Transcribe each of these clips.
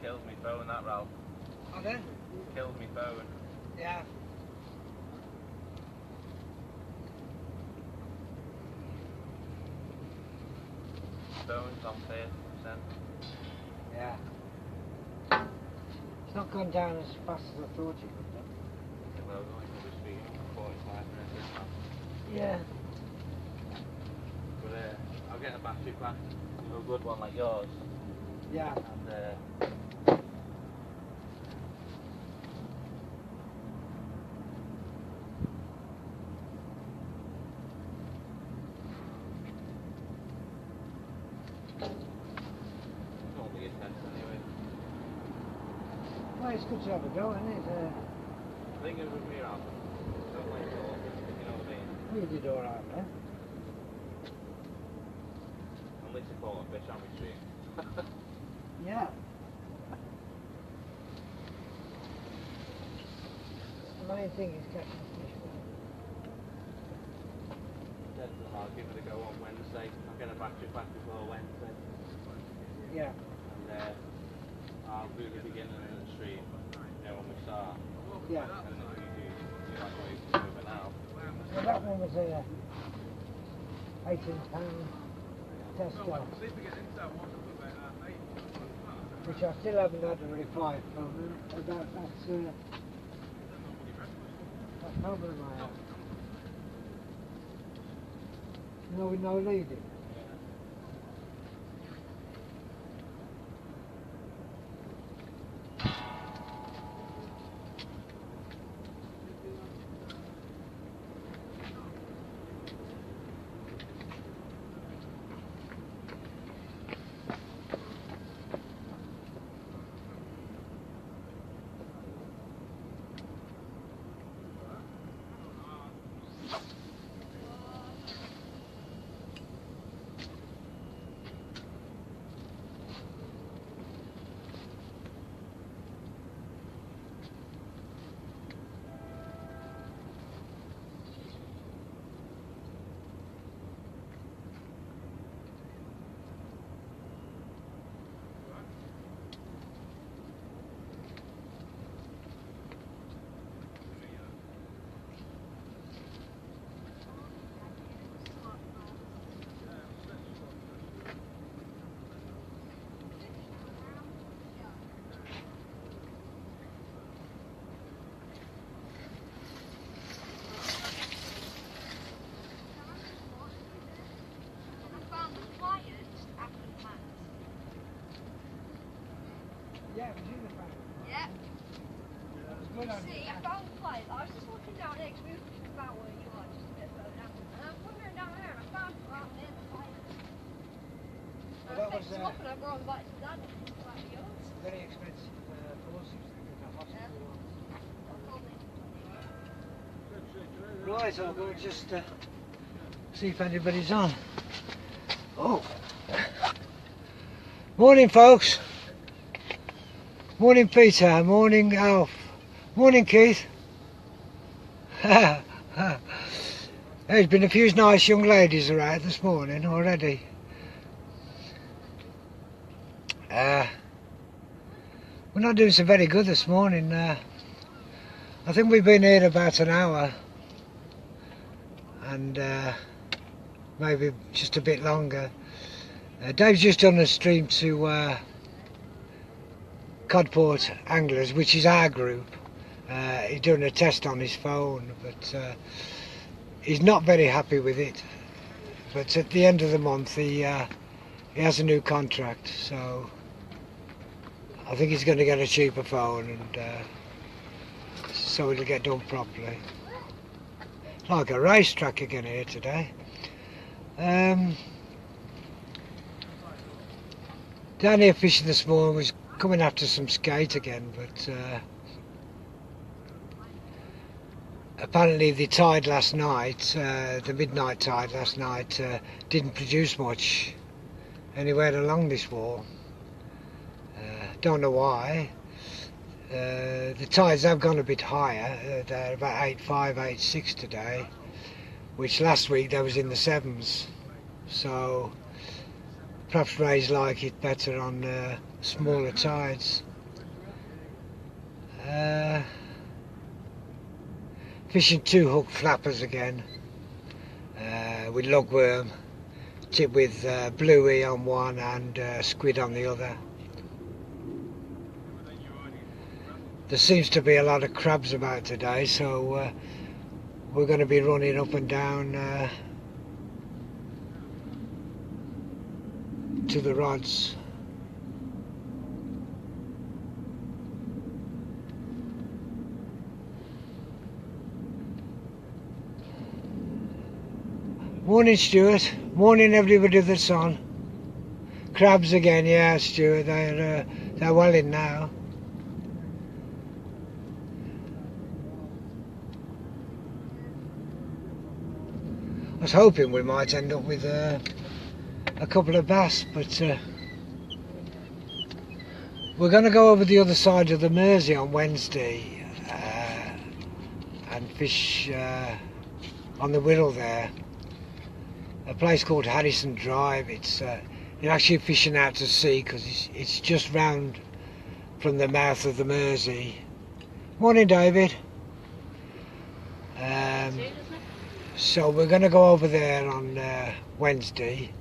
killed me phone, that Ralph. Pardon? Killed me phone. Yeah. Phone's on 30%. Yeah. It's not gone down as fast as I thought it would do. Well, we're going to be speaking for 45 minutes now. Yeah. But I'll get a battery pack, a good one like yours. Yeah. And don't be a test anyway. Well, it's good to have a go, isn't it? I think it would be around. Don't like it all, you know what I mean? Well, you did alright, man. At least I caught a fish on my stream. Yeah. The main thing is catching fish. I'll give it a go on Wednesday. I'll get a battery pack before Wednesday. Yeah. And I'll do the beginning of the stream, you know, when we start. Yeah. And then you do like what you do it now. Well, that one was a £18 test job, which I still haven't had a reply from about that problem I have. No, with no leading. Yeah, it was in the phone. Yeah. That was good on See, I found the place. I was just looking down there because we were just about where you are, just a bit further down. And I was wandering down there and I found it right near the fire. Well, And that I picked was, him up and I brought him back to Dad and he was like, yours. very expensive forces at the hospital. Right, I'll go and just see if anybody's on. Oh. Morning, folks. Morning, Peter. Morning, Alf. Morning, Keith. There's been a few nice young ladies around this morning already. We're not doing so very good this morning. I think we've been here about an hour. And maybe just a bit longer. Dave's just done a stream to Codport Anglers, which is our group. He's doing a test on his phone, but he's not very happy with it. But at the end of the month he has a new contract, so I think he's going to get a cheaper phone, and so it'll get done properly. Like a racetrack again here today. Down here fishing this morning, was coming after some skate again, but apparently the tide last night, the midnight tide last night, didn't produce much anywhere along this wall. Don't know why. The tides have gone a bit higher. They're about 8.5, 8.6 today, which last week they was in the 7s. So perhaps rays like it better on smaller tides. Fishing 2 hook flappers again, with lugworm, tipped with bluey on one and squid on the other. There seems to be a lot of crabs about today, so we're going to be running up and down to the rods. Morning, Stuart. Morning, everybody that's on. Crabs again, yeah, Stuart. They're well in now. I was hoping we might end up with a couple of bass, but we're going to go over the other side of the Mersey on Wednesday and fish on the Wirral there. A place called Harrison Drive. You're actually fishing out to sea because it's just round from the mouth of the Mersey. Morning, David. So we're going to go over there on Wednesday.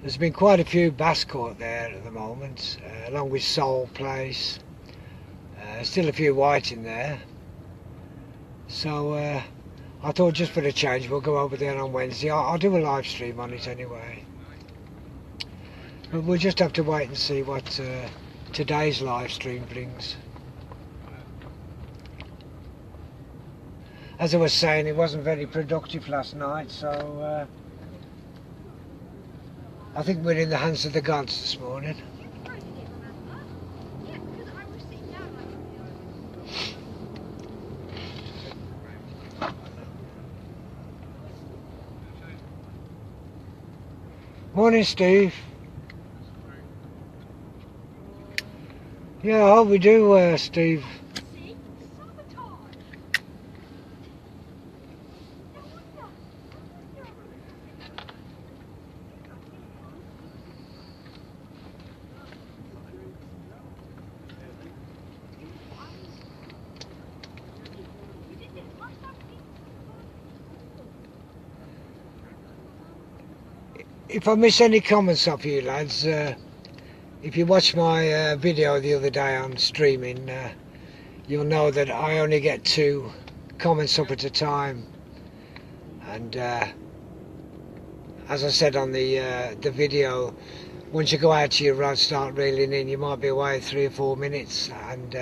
There's been quite a few bass caught there at the moment, along with Sole Place. Still a few white in there. So I thought just for a change we'll go over there on Wednesday. I'll do a live stream on it anyway. But we'll just have to wait and see what today's live stream brings. As I was saying, it wasn't very productive last night, so I think we're in the hands of the gods this morning. Morning, Steve. Yeah, I hope we do, Steve. If I miss any comments off you lads, if you watch my video the other day on streaming, you'll know that I only get 2 comments up at a time, and as I said on the video, once you go out to your rod, start reeling in, you might be away 3 or 4 minutes, and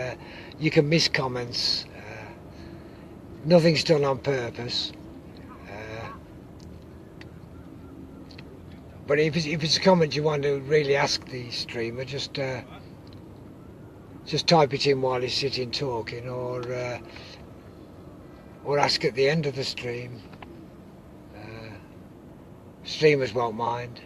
you can miss comments. Nothing's done on purpose. But if it's a comment you want to really ask the streamer, just type it in while he's sitting talking, or ask at the end of the stream. Streamers won't mind.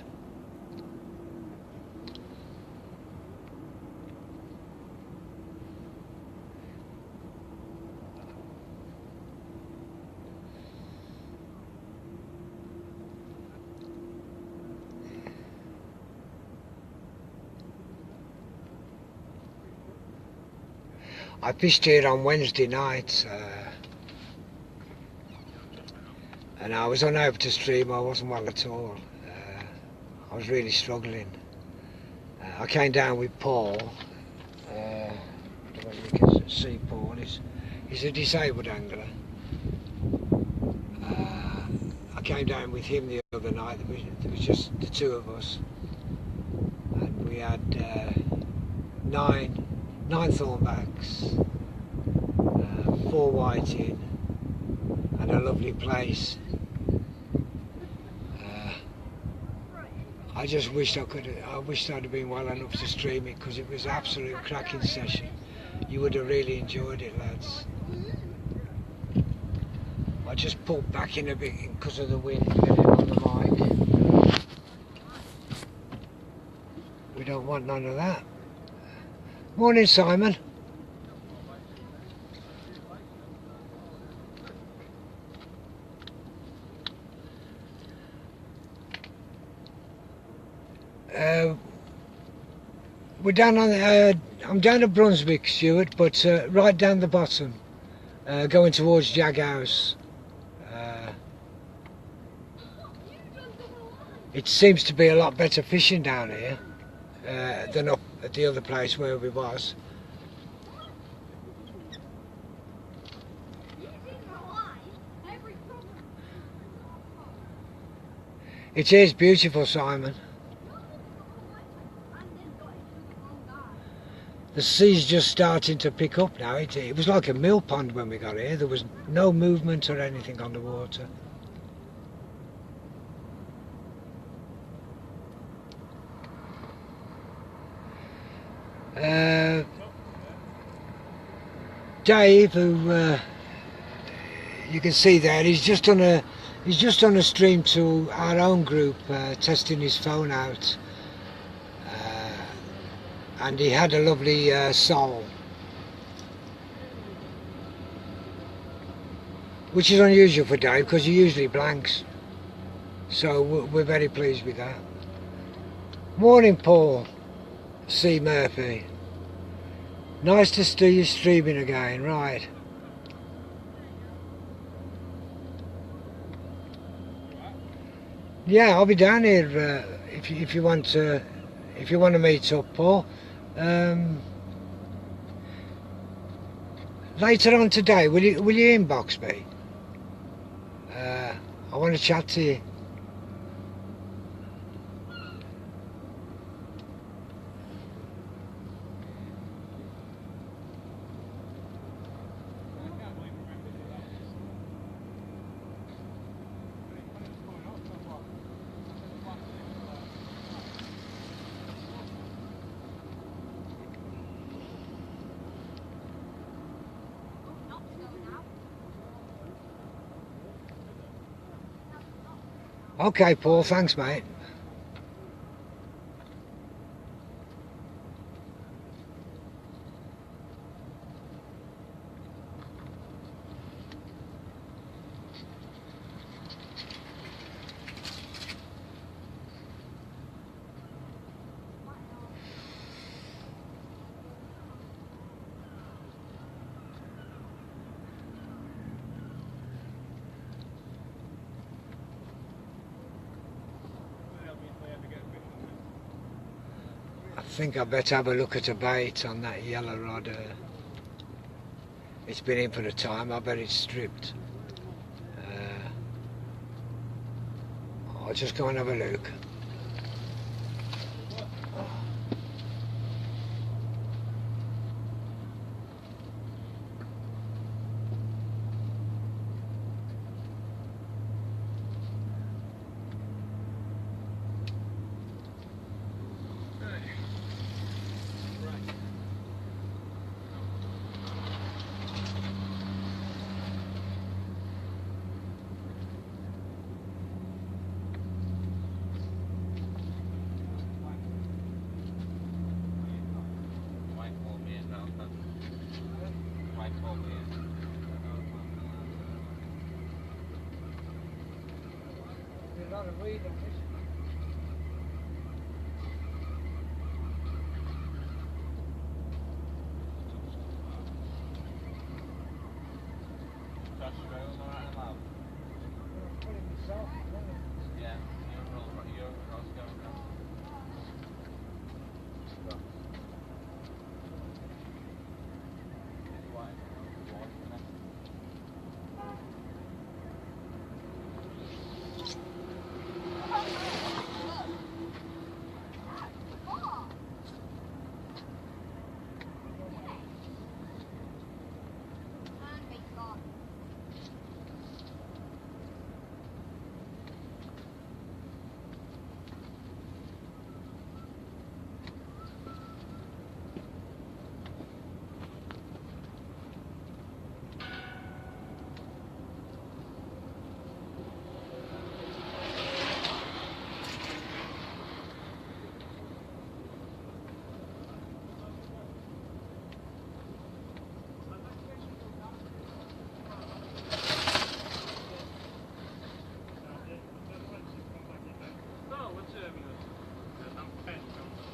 I fished here on Wednesday night, and I was unable to stream. I wasn't well at all. I was really struggling. I came down with Paul. I don't know if you can see Paul. He's a disabled angler. I came down with him the other night. There was just the 2 of us, and we had 9 thornbacks, 4 whiting, and a lovely place. I just wished I wished I'd have been well enough to stream it, because it was an absolute cracking session. You would have really enjoyed it, lads. I just pulled back in a bit because of the wind getting on the mic. We don't want none of that. Morning, Simon. We're down on the, I'm down at Brunswick, Stuart, but right down the bottom, going towards Jag House. It seems to be a lot better fishing down here than up at the other place where we was. It is beautiful, Simon. The sea's just starting to pick up now. It was like a mill pond when we got here. There was no movement or anything on the water. Dave, who you can see there, he's just on a stream to our own group, testing his phone out, and he had a lovely sole, which is unusual for Dave because he usually blanks, so we're very pleased with that. Morning, Paul C. Murphy. Nice to see you streaming again, right. Yeah, I'll be down here if you want to meet up, Paul. Later on today, will you inbox me? I want to chat to you. Okay, Paul, thanks, mate. I think I better have a look at a bait on that yellow rod. It's been in for a time. I bet it's stripped. I'll just go and have a look.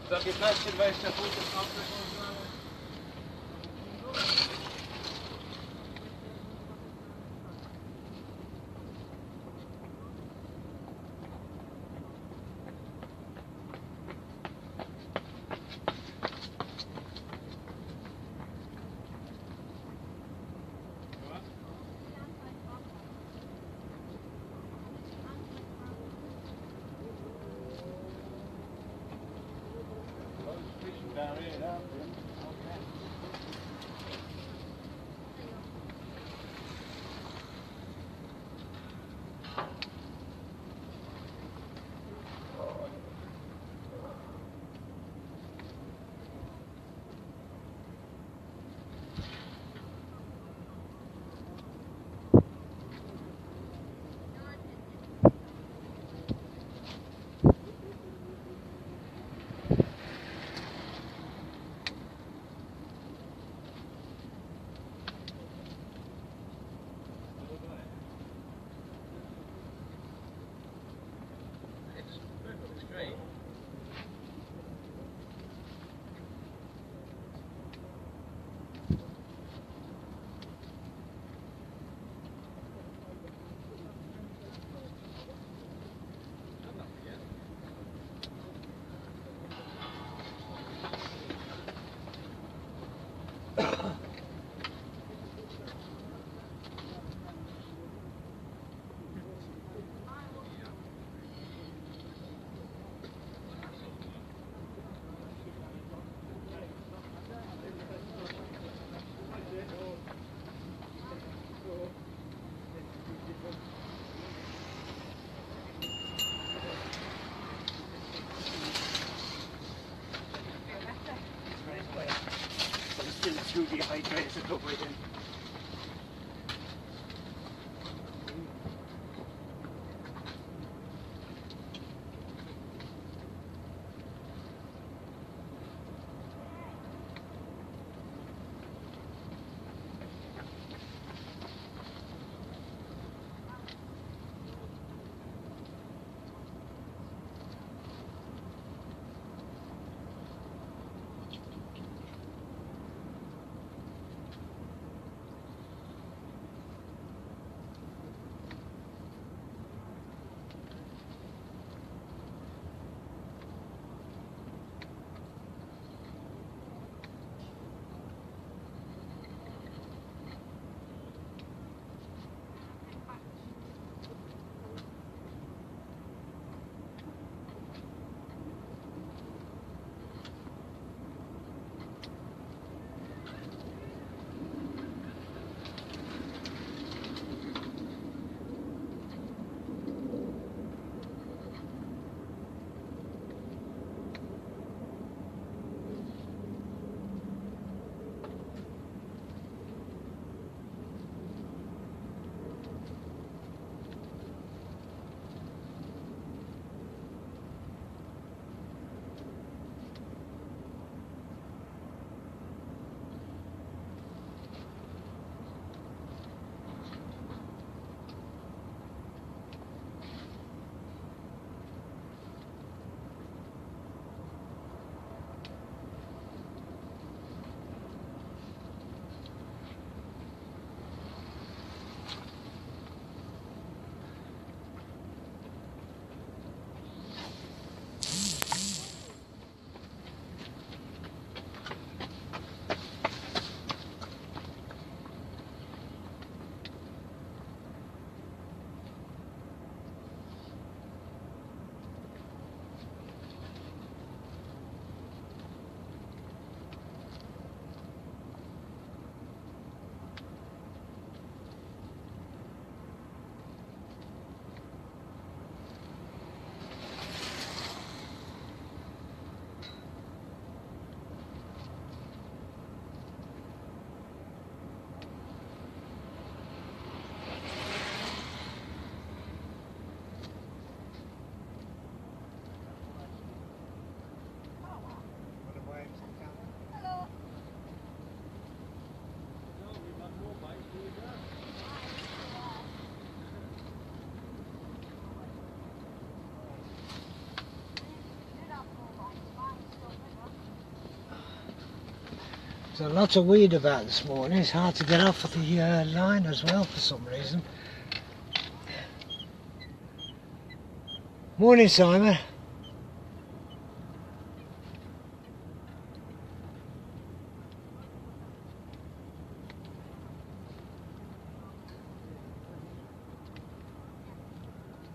Za 15-20 punktów na przekąsnąłem. Down here, down here. Okay. It's perfectly straight. Still too dehydrated to go with him. There's a lot of weed about this morning. It's hard to get off of the line as well for some reason. Morning, Simon.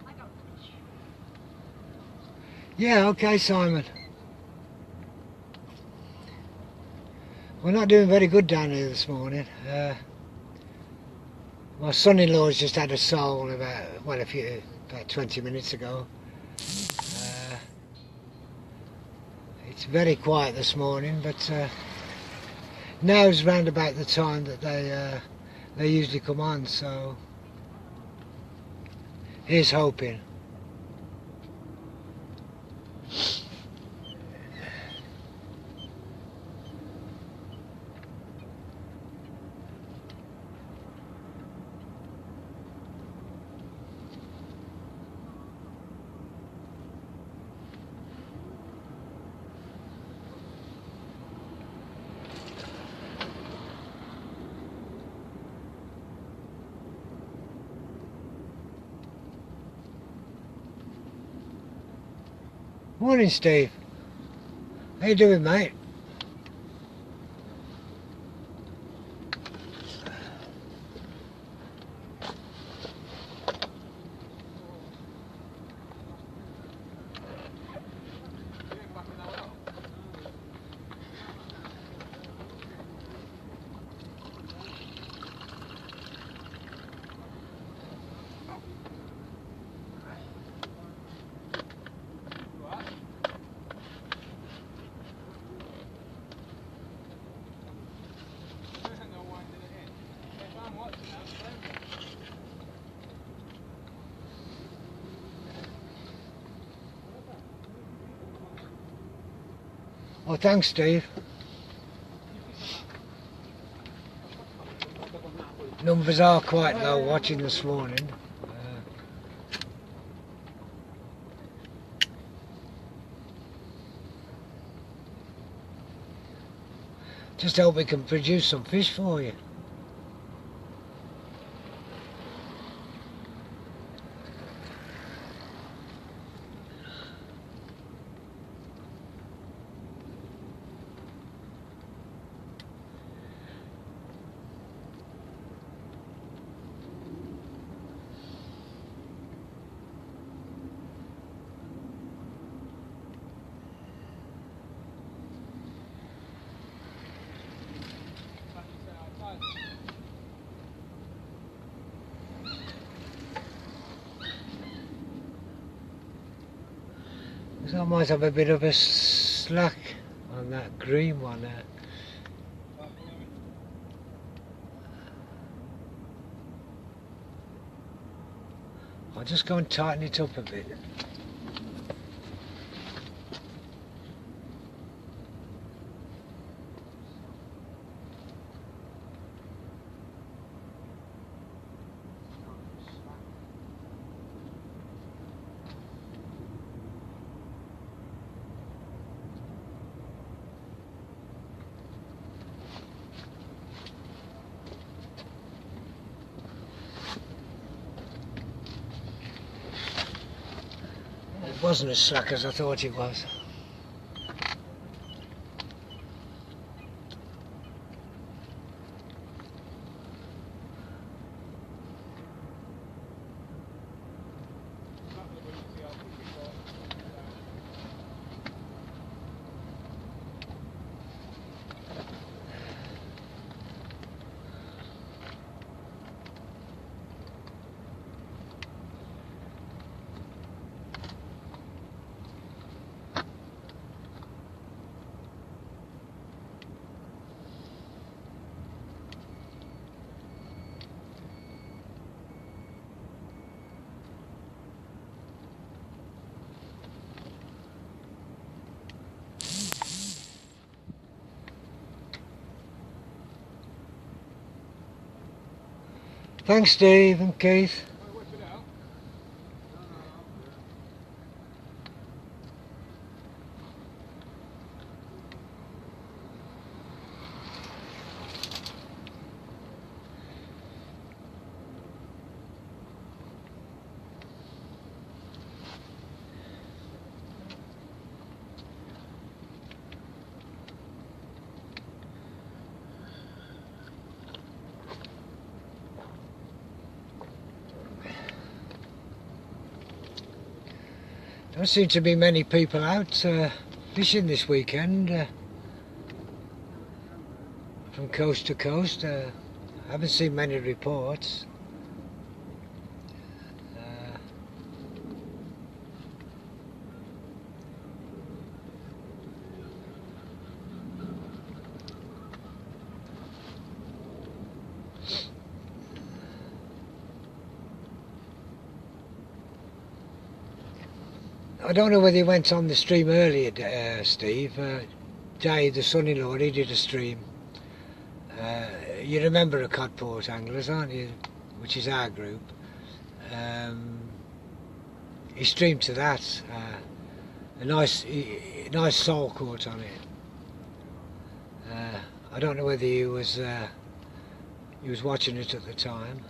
I got fish. Yeah, okay, Simon. We're not doing very good down here this morning. My son-in-law's just had a soul about 20 minutes ago. It's very quiet this morning, but now's round about the time that they usually come on, so here's hoping. Morning, Steve. How you doing, mate? Oh, thanks, Steve. Numbers are quite low watching this morning. Just hope we can produce some fish for you. So I might have a bit of a slack on that green one there. I'll just go and tighten it up a bit. It wasn't as slack as I thought it was. Thanks, Steve and Keith. There seem to be many people out fishing this weekend from coast to coast. I haven't seen many reports. I don't know whether he went on the stream earlier, Steve. Jay, the son-in-law, he did a stream. You remember the Codport Anglers, aren't you? Which is our group. He streamed to that. A nice sole caught on it. I don't know whether he was watching it at the time.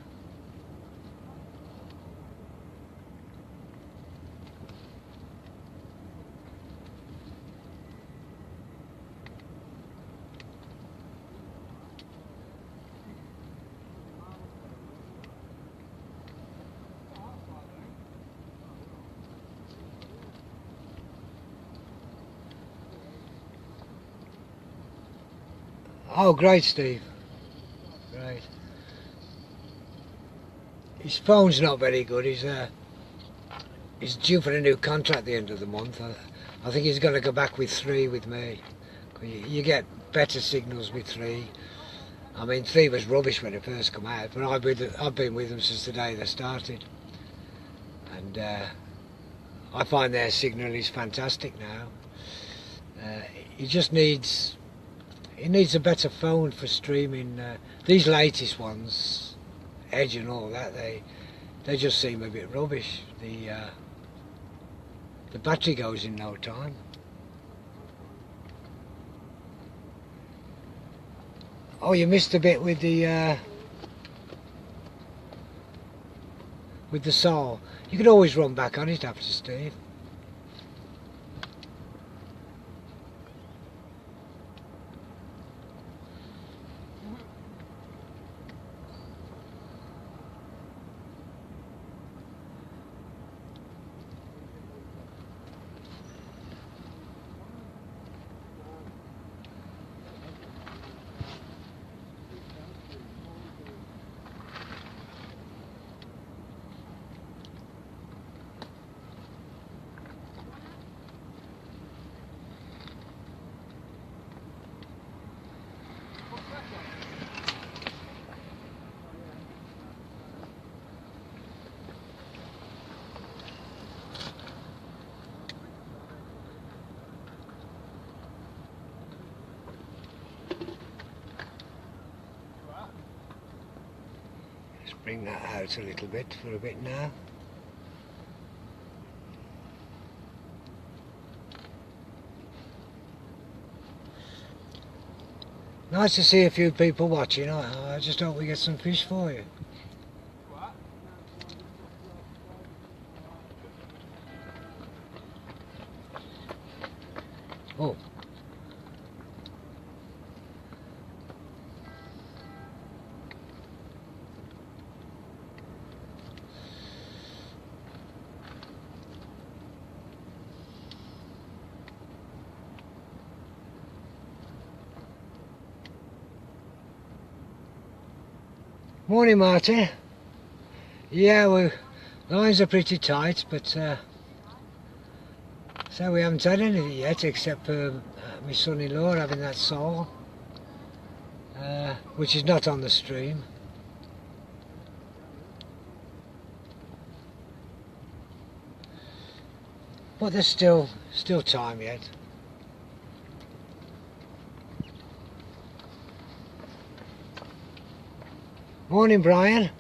Oh, great, Steve. Great. His phone's not very good. He's due for a new contract at the end of the month. I think he's going to go back with 3 with me. You get better signals with 3. I mean, 3 was rubbish when it first come out, but I've been with them since the day they started. And I find their signal is fantastic now. He just needs... He needs a better phone for streaming. These latest ones, Edge and all that, they just seem a bit rubbish. The battery goes in no time. Oh, you missed a bit with the saw. You could always run back on it after, Steve. Bring that out a little bit for a bit now. Nice to see a few people watching. I just hope we get some fish for you. Oh. Morning, Marty. Yeah, well, lines are pretty tight, but so we haven't had anything yet, except for my son-in-law having that sole, which is not on the stream. But there's still time yet. Morning, Brian.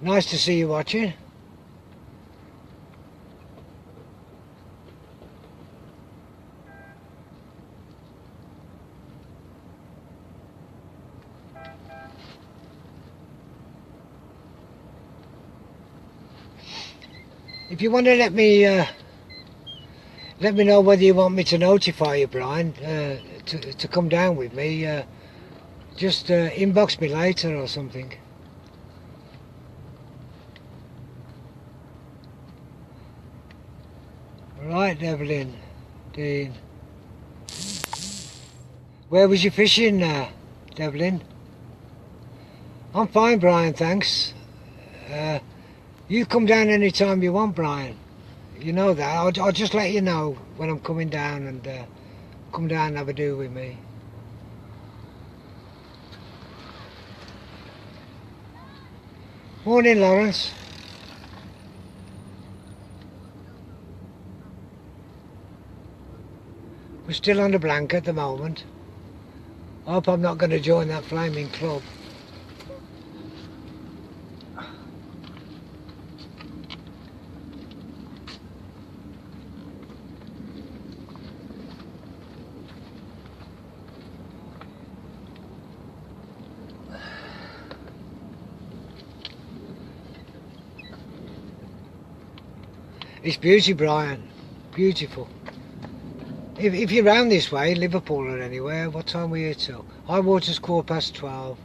Nice to see you watching. If you want to let me know whether you want me to notify you, Brian, to come down with me, just inbox me later or something. Right, Evelyn, Dean. Where was you fishing now, Devlin? I'm fine, Brian, thanks. You come down any time you want, Brian. You know that. I'll just let you know when I'm coming down, and come down and have a do with me. Morning, Lawrence. We're still on the blank at the moment. I hope I'm not going to join that flaming club. It's beauty, Brian. Beautiful. If you're round this way, Liverpool or anywhere, what time are we here till? High water's 12:15.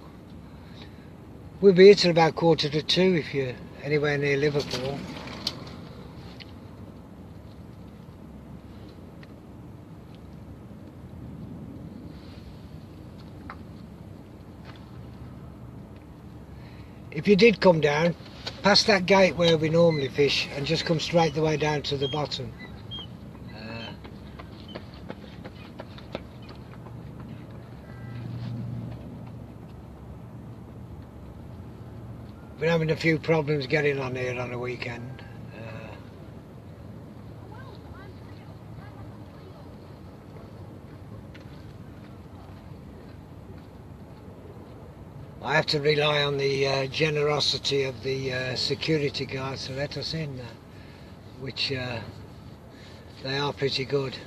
We'll be here till about 1:45 if you're anywhere near Liverpool. If you did come down, past that gate where we normally fish and just come straight the way down to the bottom. Been having a few problems getting on here on the weekend. I have to rely on the generosity of the security guards to let us in, which they are pretty good.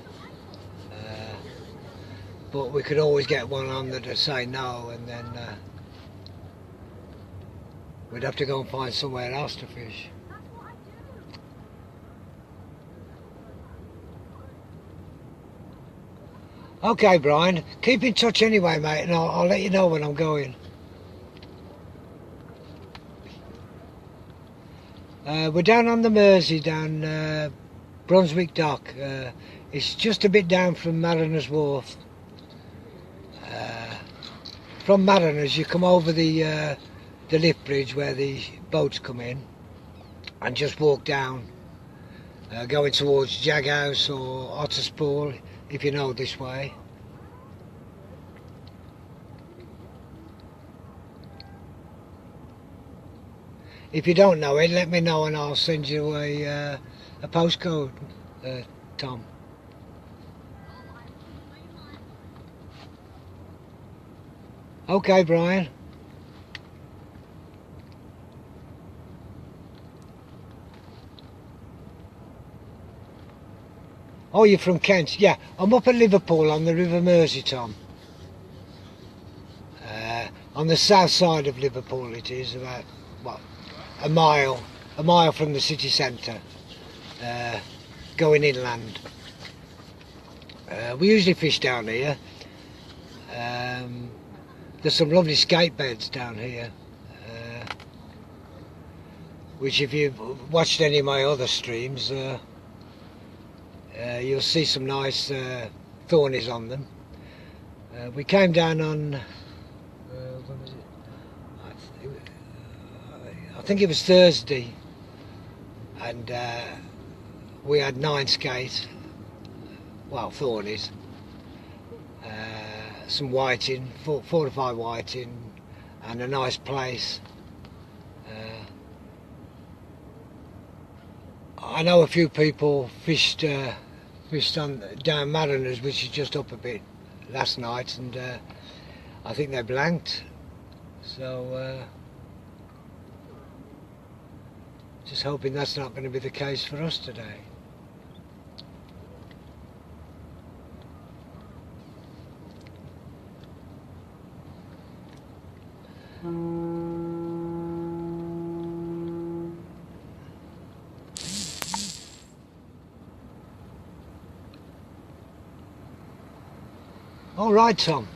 But we could always get one on that would say no, and then we'd have to go and find somewhere else to fish. Okay, Brian, keep in touch anyway, mate, and I'll let you know when I'm going. We're down on the Mersey, down Brunswick Dock. It's just a bit down from Mariner's Wharf. From Mariners, you come over the lift bridge where the boats come in, and just walk down, going towards Jaghouse or Otterspool, if you know this way. If you don't know it, let me know and I'll send you a postcode, Tom. Okay, Brian. Oh, you're from Kent? Yeah, I'm up at Liverpool on the River Mersey, Tom. On the south side of Liverpool it is, about, what, a mile from the city centre, going inland. We usually fish down here. There's some lovely skate beds down here, which if you've watched any of my other streams, you'll see some nice thornies on them. We came down on, when was it? I think it was Thursday, and we had 9 skate, well, thornies, some whiting, 4 to 5 whiting, and a nice place. I know a few people fished on down Mariners, which is just up a bit, last night, and I think they blanked. So just hoping that's not going to be the case for us today. All right, Tom.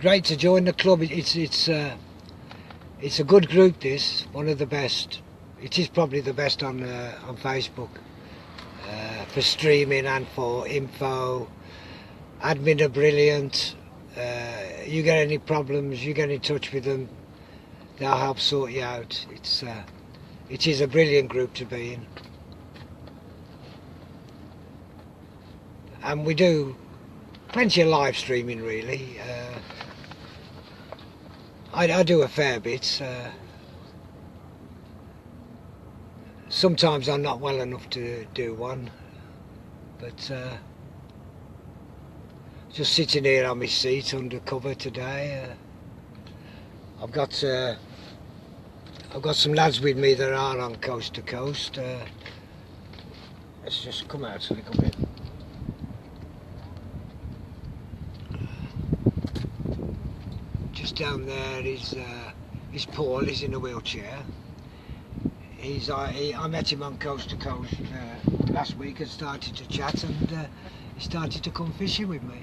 Great to join the club. It's a good group. This one of the best. it is probably the best on Facebook for streaming and for info. Admin are brilliant. You get any problems, you get in touch with them, they'll help sort you out. It is a brilliant group to be in. And we do plenty of live streaming really. I do a fair bit. Sometimes I'm not well enough to do one, but just sitting here on my seat under cover today. I've got some lads with me that are on coast to coast. Let's just come out a little bit. Just down there is Paul. He's in a wheelchair. I met him on coast to coast last week and started to chat, and he started to come fishing with me.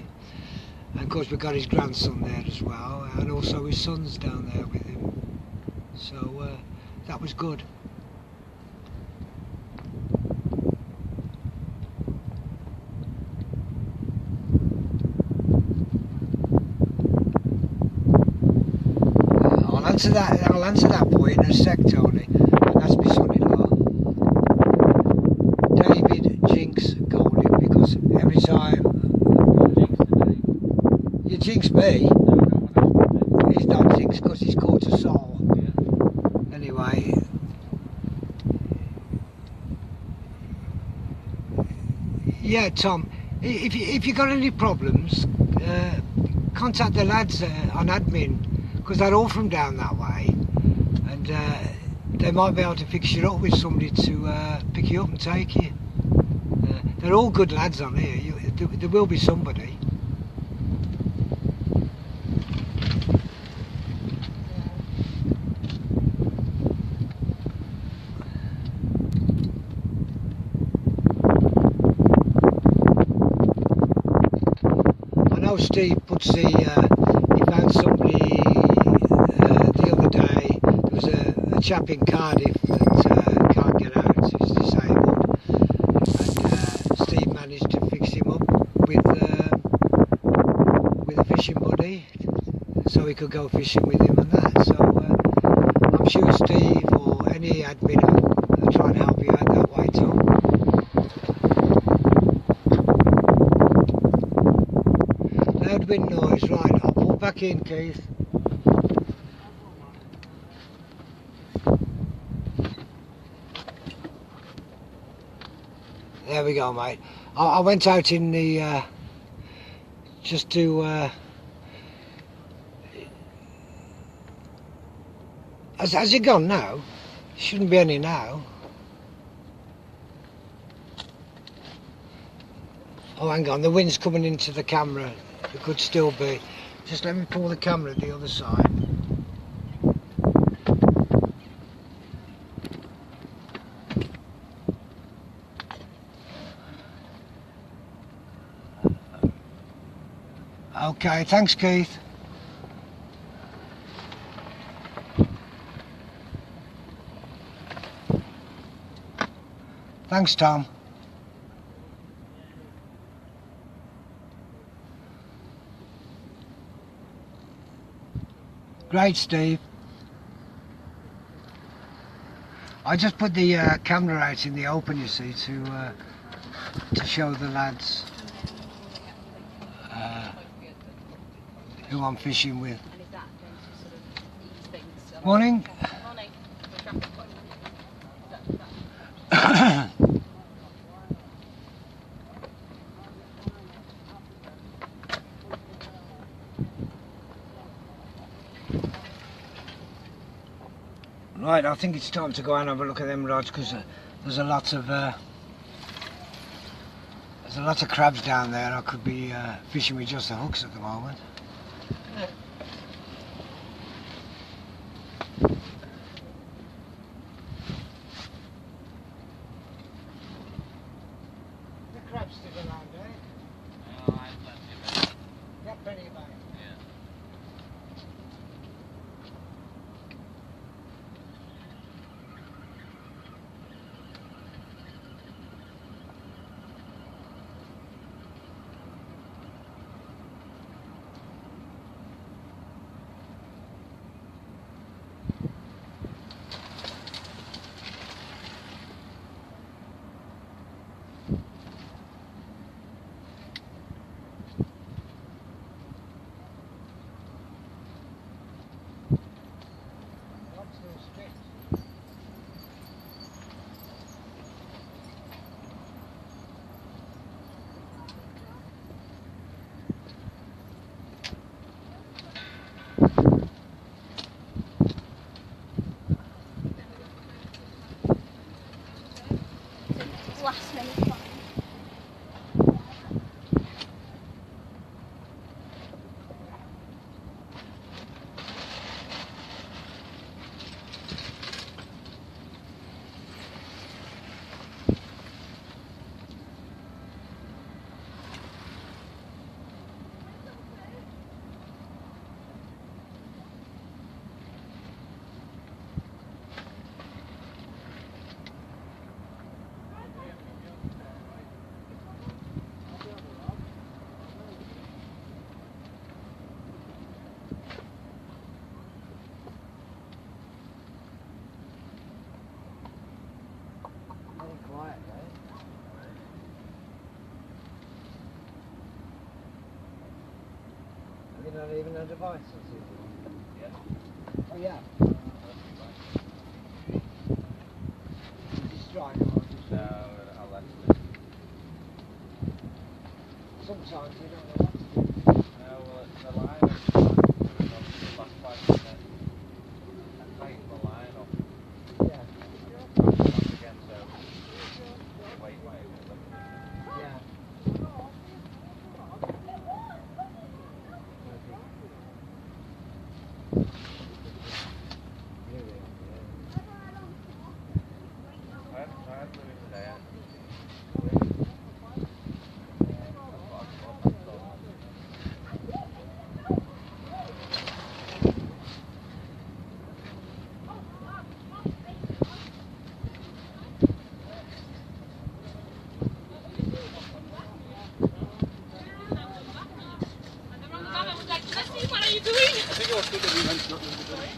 And of course we've got his grandson there as well, and also his son's down there with him. So that was good. I'll answer that boy in a sec, Tony. And that's my son-in-law. David Jinx Golding, because every time you jinx me, he's not jinx because he's caught a soul. Yeah. Anyway, yeah, Tom, if you got any problems, contact the lads on admin, because they're all from down that way, and they might be able to fix you up with somebody to pick you up and take you. They're all good lads on here. There will be somebody. I know Steve puts he found somebody the other day. There was a chap in Cardiff that can't get out, he's disabled, and Steve managed to fix him up with a fishing buddy, so he could go fishing with him and that. So I'm sure Steve or any admin will try and help you out that way, Tom. Loud wind noise, right, I'll pull back in, Keith. There we go, mate. I went out in the just to has it gone now? Shouldn't be any now. Oh, hang on, the wind's coming into the camera. It could still be. Just let me pull the camera the other side. Okay, thanks, Keith. Thanks, Tom. Great, Steve. I just put the camera out in the open, you see, to show the lads who I'm fishing with. Morning. Right, I think it's time to go and have a look at them rods, because there's a lot of crabs down there. I could be fishing with just the hooks at the moment. The crabs still around, eh? Oh, I've plenty of it. Got plenty of it. Yeah. Last minute find. Very quiet there. Have you not even had a device or something? Yeah. Oh yeah. Did you strike or just No, I'll let it. sometimes you don't know what to do. No, well, the line is the last 5 minutes. I tightened the line up Yeah. once again, so wait, Yeah. Really, I had Louis today. What are you doing? I think it was good that we went not really good.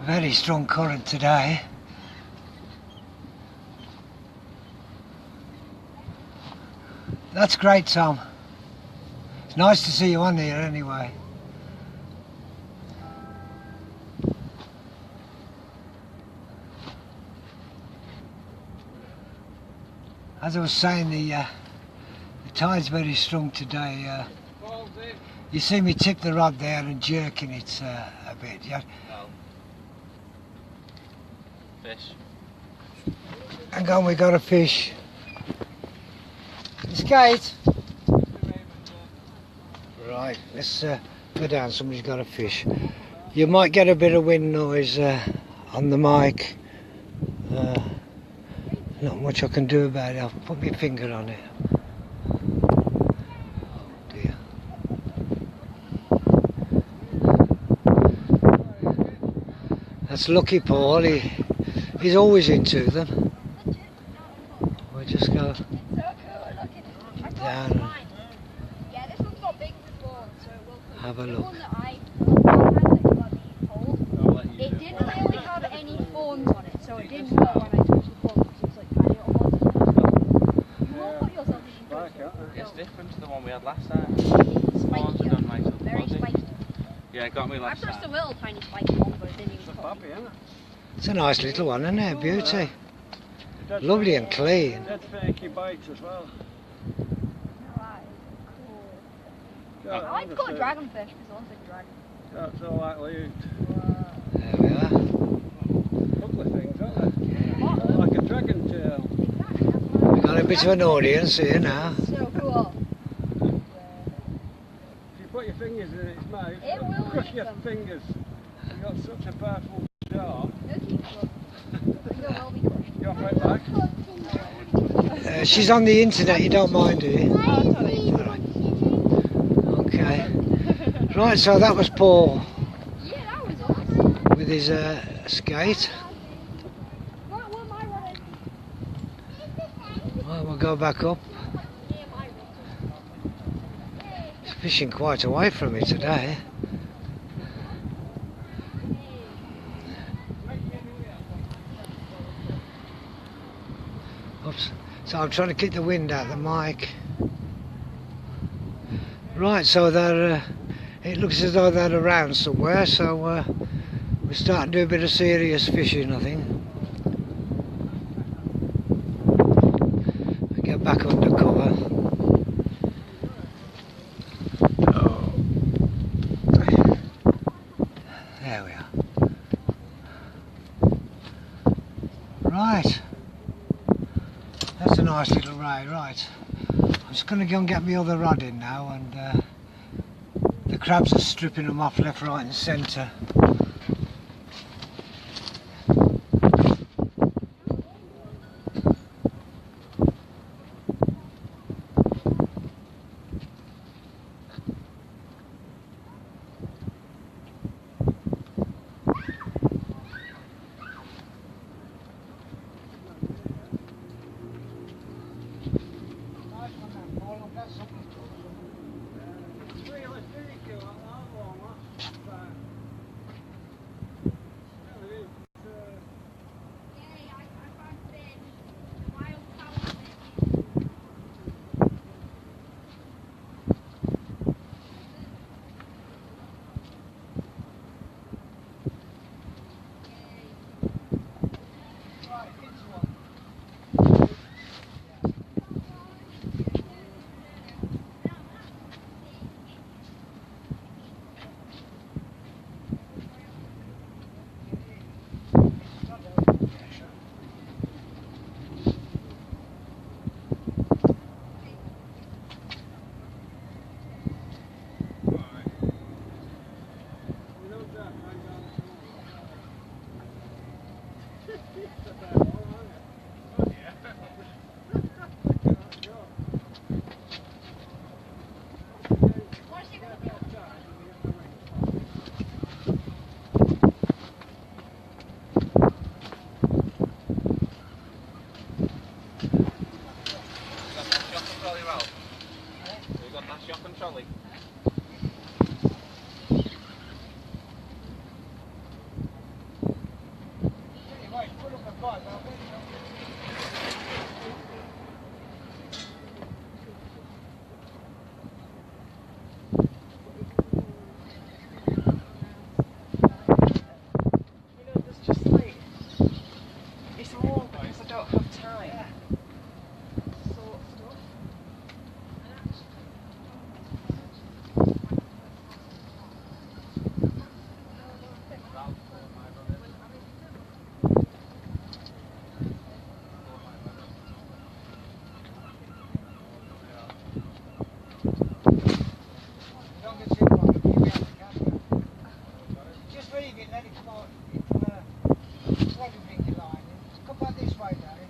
Very strong current today. That's great, Tom. It's nice to see you on here anyway. As I was saying, the tide's very strong today. You see me tip the rod there and jerking it a bit, yeah? No. Fish. Hang on, we got a fish. Skate. Right, let's go down. Somebody's got a fish. You might get a bit of wind noise on the mic. Not much I can do about it. I've put my finger on it. Oh dear. That's lucky Paul. He's always into them. We'll just go It's so cool looking. I got down mine. Yeah, this one's got big before, so it will come. have a The look. one that I had that got these holes, I'll let you it do didn't really have any thorns on it, so it didn't know when I touched the thorns because it was like tiny little holes. You won't put yourself in Spike, touch. aren't they? It's different to the one we had last time. It's Ones spiky, are done right up the very body. spiky. Yeah, it got me I last pressed a time. little tiny spiky one, but it didn't It's a even puppy, touch. isn't it? It's a nice little one, isn't it? Beauty. Dead Lovely fake- and clean. Dead fakey bites as well. Right, cool. Yeah, I like to call it dragonfish because it looks like a dragon. That's all like lead. There we are. Ugly things, aren't they? Like a dragon tail. Exactly, that's what I We've got a bit of an audience here now. So cool. If you put your fingers in its mouth, It will crush eat your them. fingers. You've got such a powerful jaw. It'll keep them. It will be crushed. You're right back. She's on the internet, you don't mind, do you? Oh, sorry. Alright. Okay. Right, so that was Paul Yeah, that was awesome. with his skate. What will my one is? Well, we'll go back up. Yeah, my one. He's fishing quite away from me today. Oops. So I'm trying to keep the wind out of the mic. Right, so they're, it looks as though they're around somewhere, so we're starting to do a bit of serious fishing, I think. I get back under cover. Oh. There we are. Right. That's a nice little ray, right. I'm just going to go and get my other rod in now, and the crabs are stripping them off left, right and centre. Come back this way, Daddy.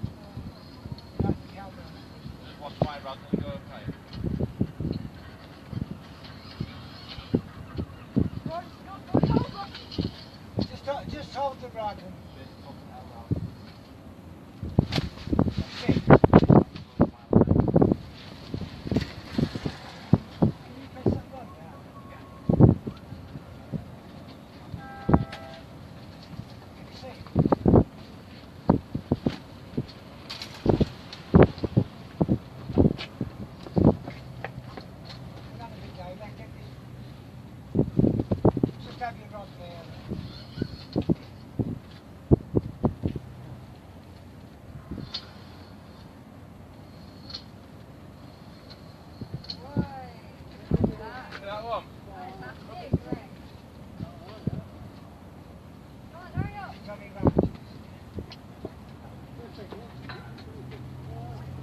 rod and go okay. Just hold the rod and just have your rod there. That one.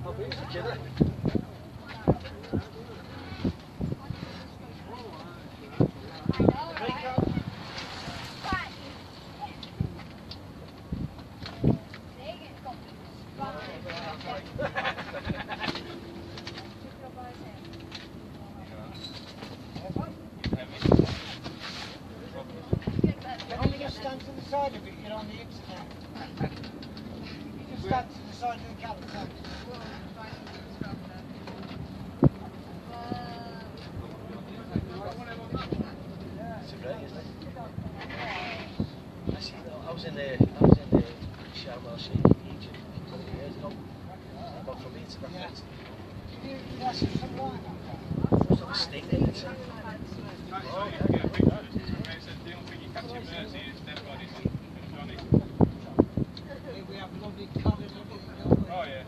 How big is the killer? Can you just stand to the side of it? You're on the internet. You just stand to the side of the camera. It's great, isn't it? I see though, I was in the Sharm el Sheikh in Egypt 20 years ago. About for me to that place. That's some line up there. There's a sting in it. Oh, yeah, yeah, big one. They said the only thing you catch in Mersey is dead bodies on Johnny. We have lovely colours of it. Oh, yeah.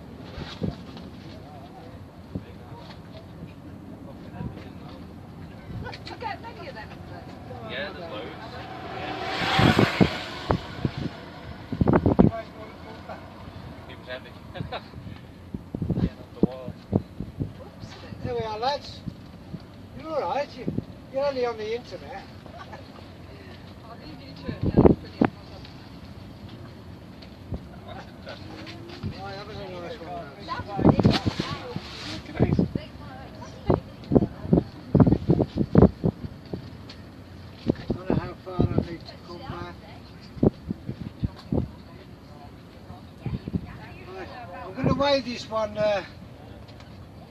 You get many of them. Yeah, there's loads. He was heavy. Getting off the wall. There we are, lads. You're alright. You're only on the internet. I'll leave you to it now. Brilliant. That's interesting. Oh, that was a nice one. That's brilliant. Nice. Big one. I don't know how far I need to come back. Right, I'm going to weigh this one,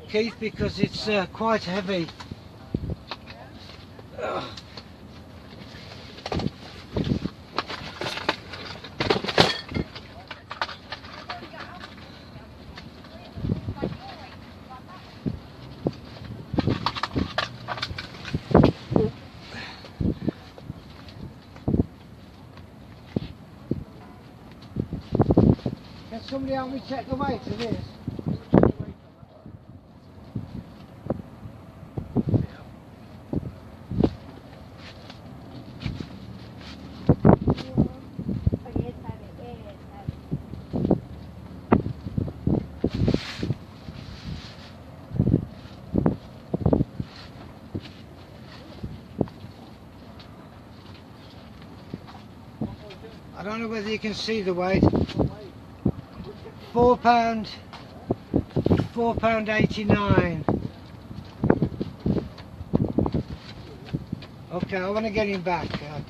Keith, because it's quite heavy. Ugh. Can somebody help me check the weight of this? I don't know whether you can see the weight. £4, £4.89. Okay, I want to get him back.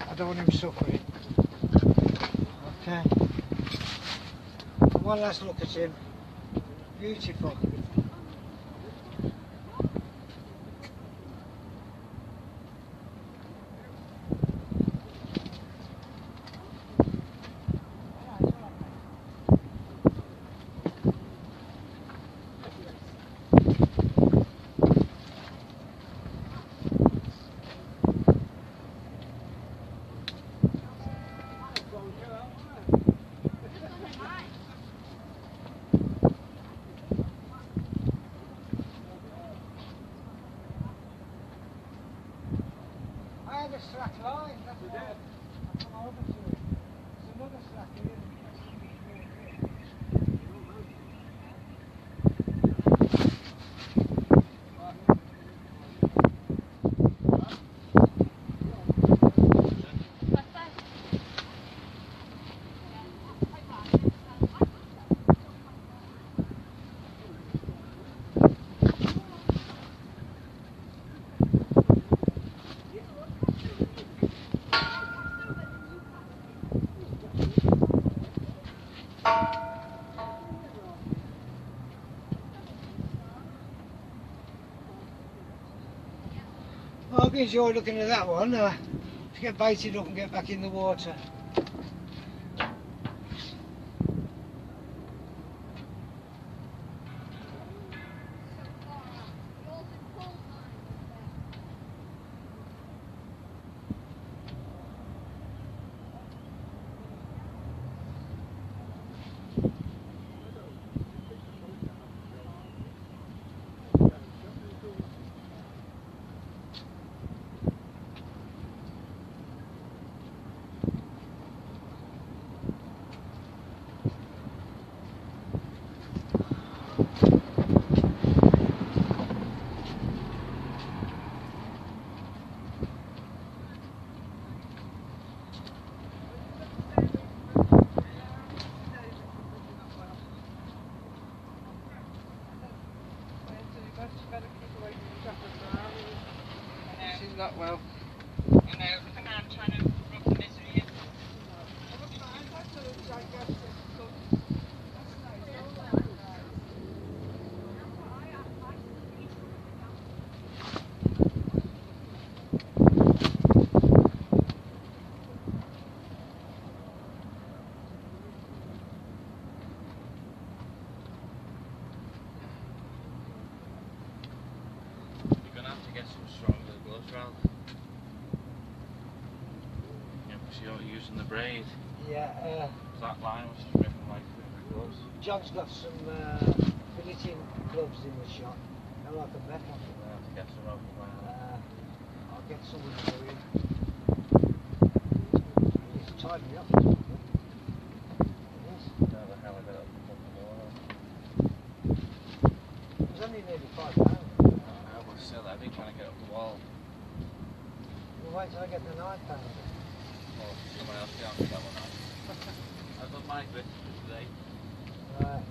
I don't want him suffering. Okay. One last look at him. Beautiful. Well, I've enjoyed looking at that one. To get baited up and get back in the water. She's not well. You're gonna have to get some stronger gloves round. Yeah, because you're using the braid. Yeah, That line was just ripping like through the gloves. John's got some filleting gloves in the shop. They're like a metal. You're gonna have to get some over round. I'll get some for you. He's tied me up. Yes. How the hell I got up from the water? It was only nearly £5. I was still heavy trying to get up the wall. Well, wait till I get the £9. Well, someone else can't get that one out. I've done my bit for today. Right.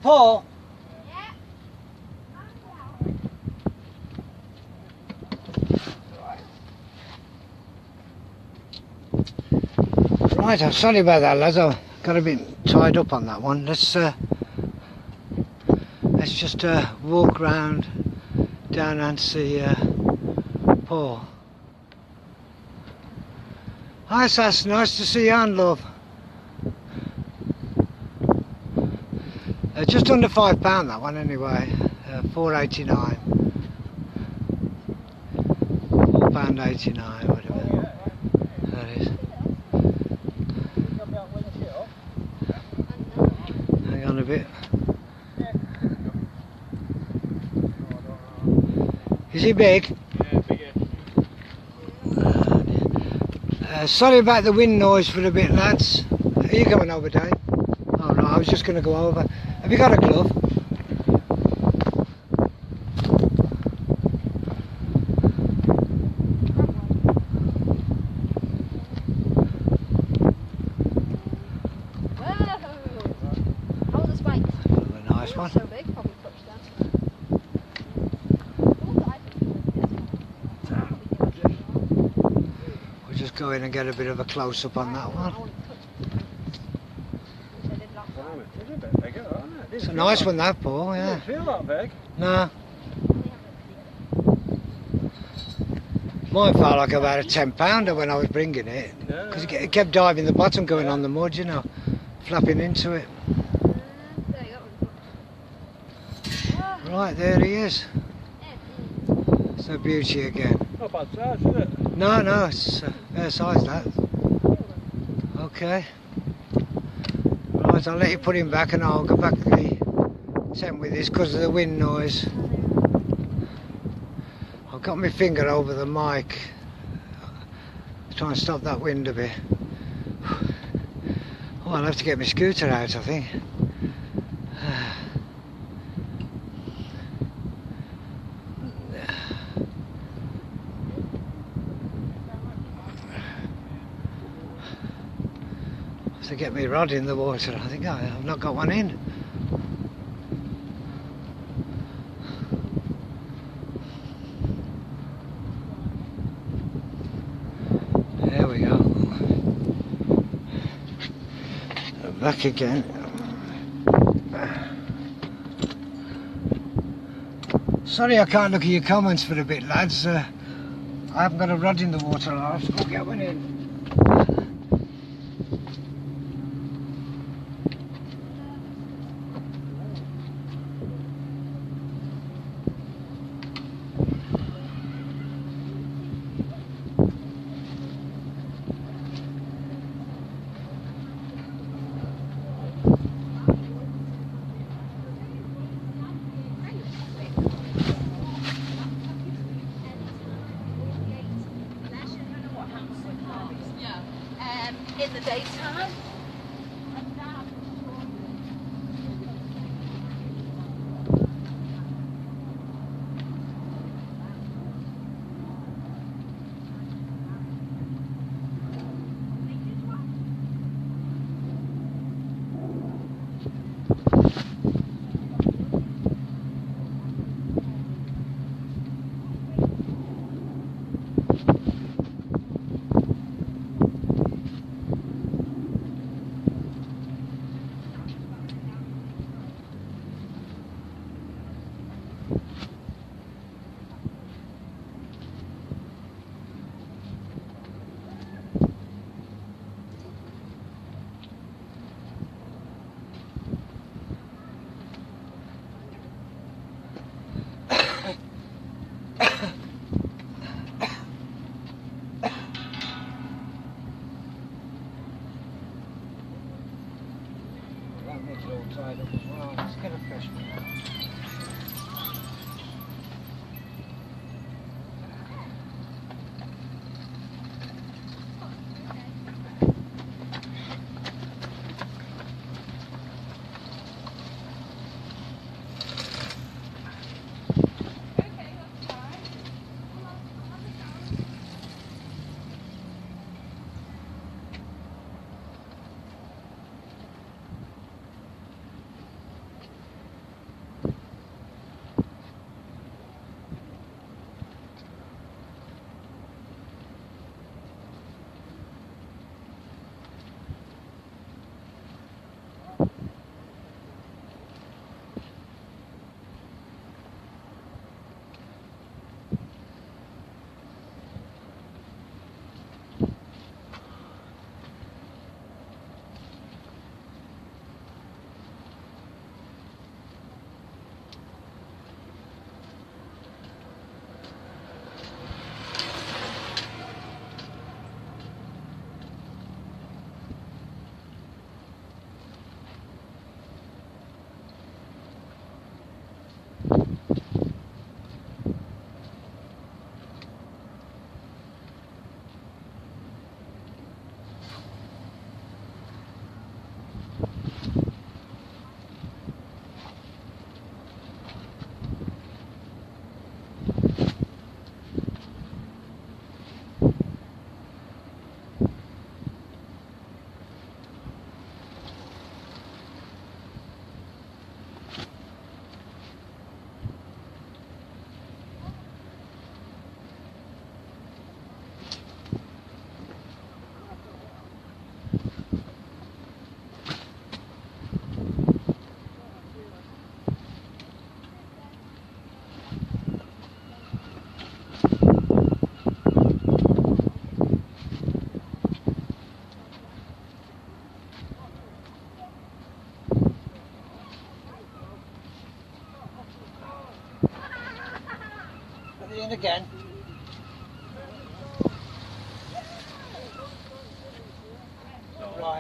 Paul? Right, I'm sorry about that, lads. I got a bit tied up on that one. Let's just walk round down and see Paul. Hi, Sass. Nice to see you, and love. Just under £5 that one anyway. £4.89. £4.89, whatever that is. Hang on a bit. Is he big? Yeah, bigger. Sorry about the wind noise for a bit, lads. Are you going over, Dave? Oh no, I was just going to go over. Have you got a glove? just go in and get a bit of a close-up on that one. Oh, it is a bit bigger, isn't it? It's a nice one, that ball, yeah. Didn't feel that big. No. Mine felt like about a 10-pounder when I was bringing it. Yeah. Because it kept diving the bottom, going on the mud, you know, flapping into it. Right, there he is. It's a beauty again. Not bad size, is it? No, no, it's fair size, that. Okay. Right, I'll let you put him back and I'll go back to the tent with this because of the wind noise. I've got my finger over the mic. Try and stop that wind a bit. Oh, I'll have to get my scooter out, I think. To get my rod in the water. I think I've not got one in. There we go. Back again. Sorry I can't look at your comments for a bit, lads. I haven't got a rod in the water. I'll have to go get one in. In the daytime. Tied up as well. Let's get a fresh one out.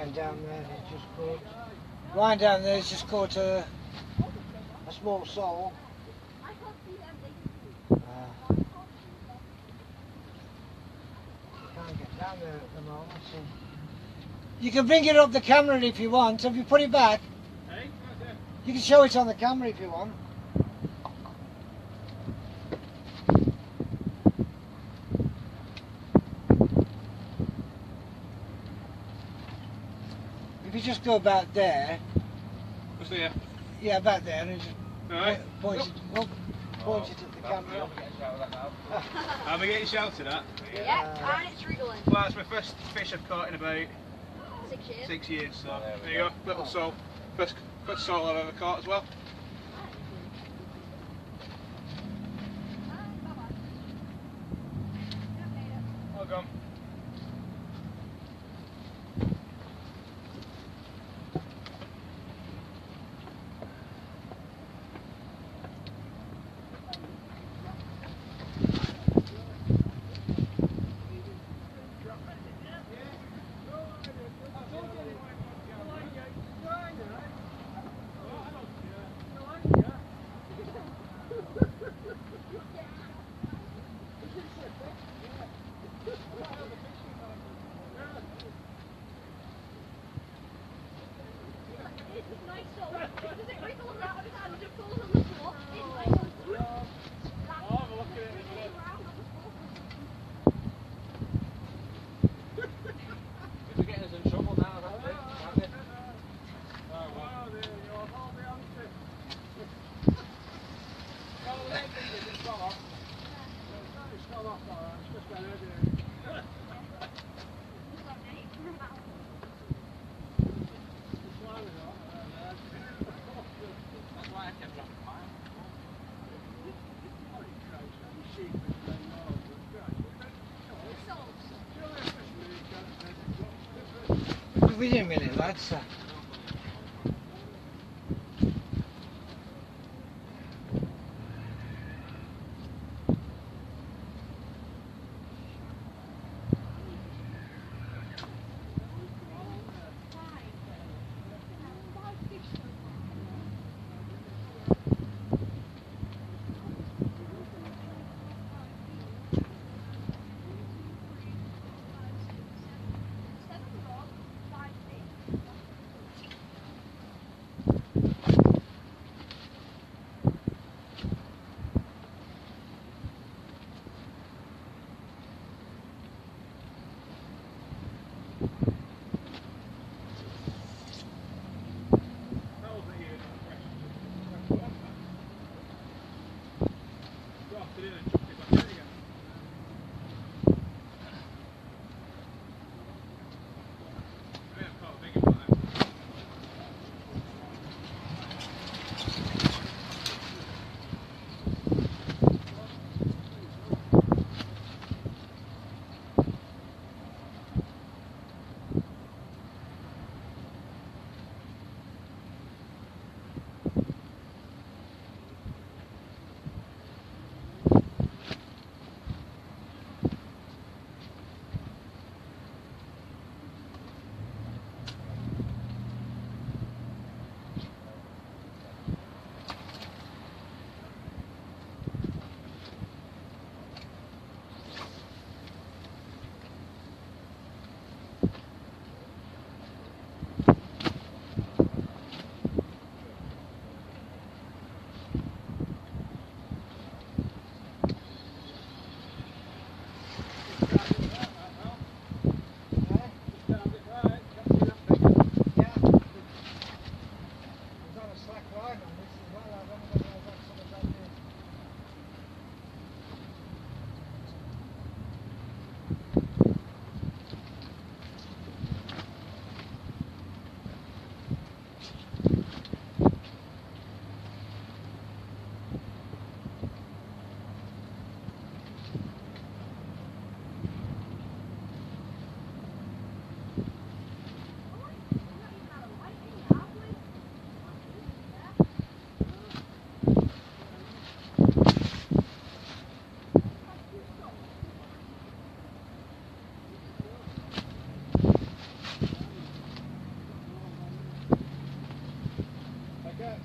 wind down there and it just caught. Wind down there, it's just caught a small sole. Can't get down there at the moment. So. You can bring it up the camera if you want. Have you put it back? Hey, You can show it on the camera if you want. If you just go about there, what's there? yeah, about there, and just Alright. point it up, point it at the camera. Have I getting shouted at? Yeah, and it's wriggling. Well, that's my first fish I've caught in about 6 years. 6 years, so there you go, little sole. First sole I've ever caught as well. Well gone. We're getting us in trouble now, aren't we? Oh, well, there you go. Hold me on to. Oh, let me get it fell off. It's fell off, alright. It's just been over there. That's why I kept dropping mine. Wait a minute, lads.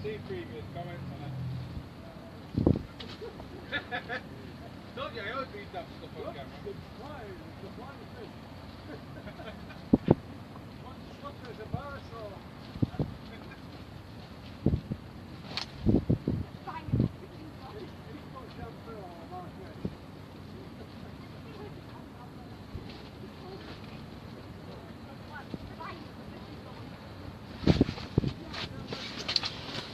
see previous comments on it. Told you I always read that stuff on camera. The flying fish. What's there's a parasol?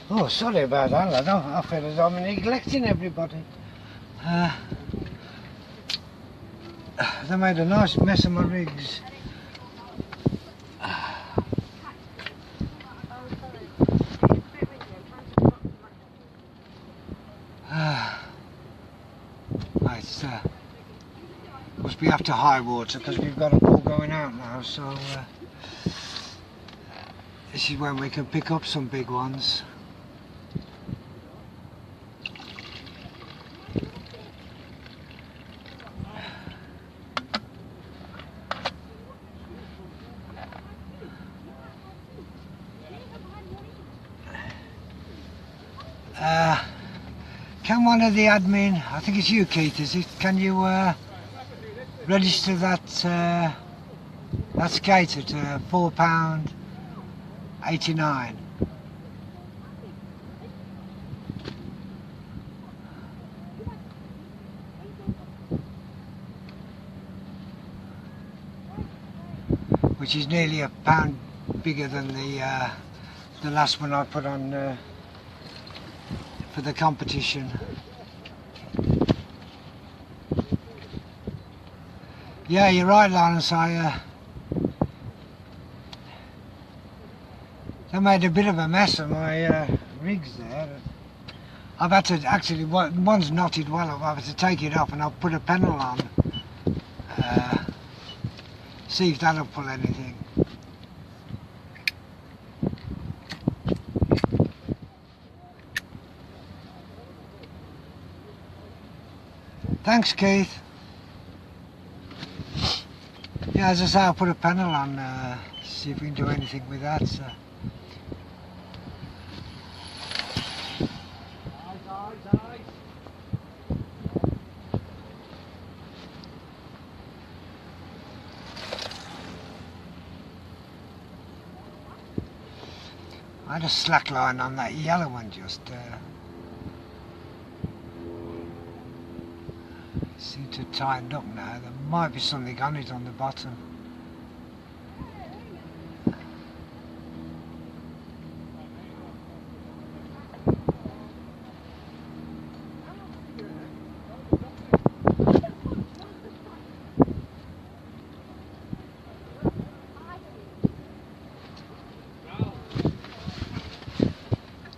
Oh, sorry about that, lad. I feel as though I'm neglecting everybody. They made a nice mess of my rigs. It's must be after high water because we've got a pool going out now, so this is when we can pick up some big ones. Can one of the admin, I think it's you Keith, is it? Can you register that skate at £4.89? Which is nearly a pound bigger than the last one I put on for the competition. Yeah, you're right, Lawrence. They made a bit of a mess of my rigs there. I've had to actually, one's knotted well, I've had to take it off and I've put a panel on. See if that'll pull anything. Thanks, Keith. Yeah, as I say, I'll put a panel on, see if we can do anything with that. So. I had a slack line on that yellow one just. Seem to have tightened up now. There might be something on it on the bottom.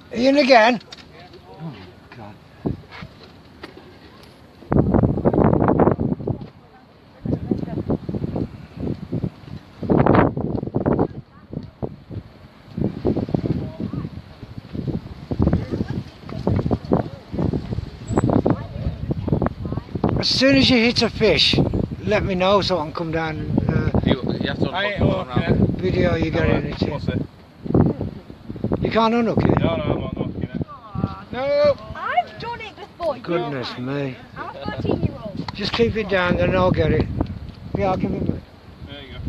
Are you in again? Oh God. As soon as you hit a fish, let me know so I can come down and You have to unhook the one round. video you get in it. What's it? You can't unhook it? No, I'm not knocking it. No! I've done it before. Goodness me. I'm a 13-year-old. Just keep it down and I'll get it. Yeah, I'll give it back. There you go.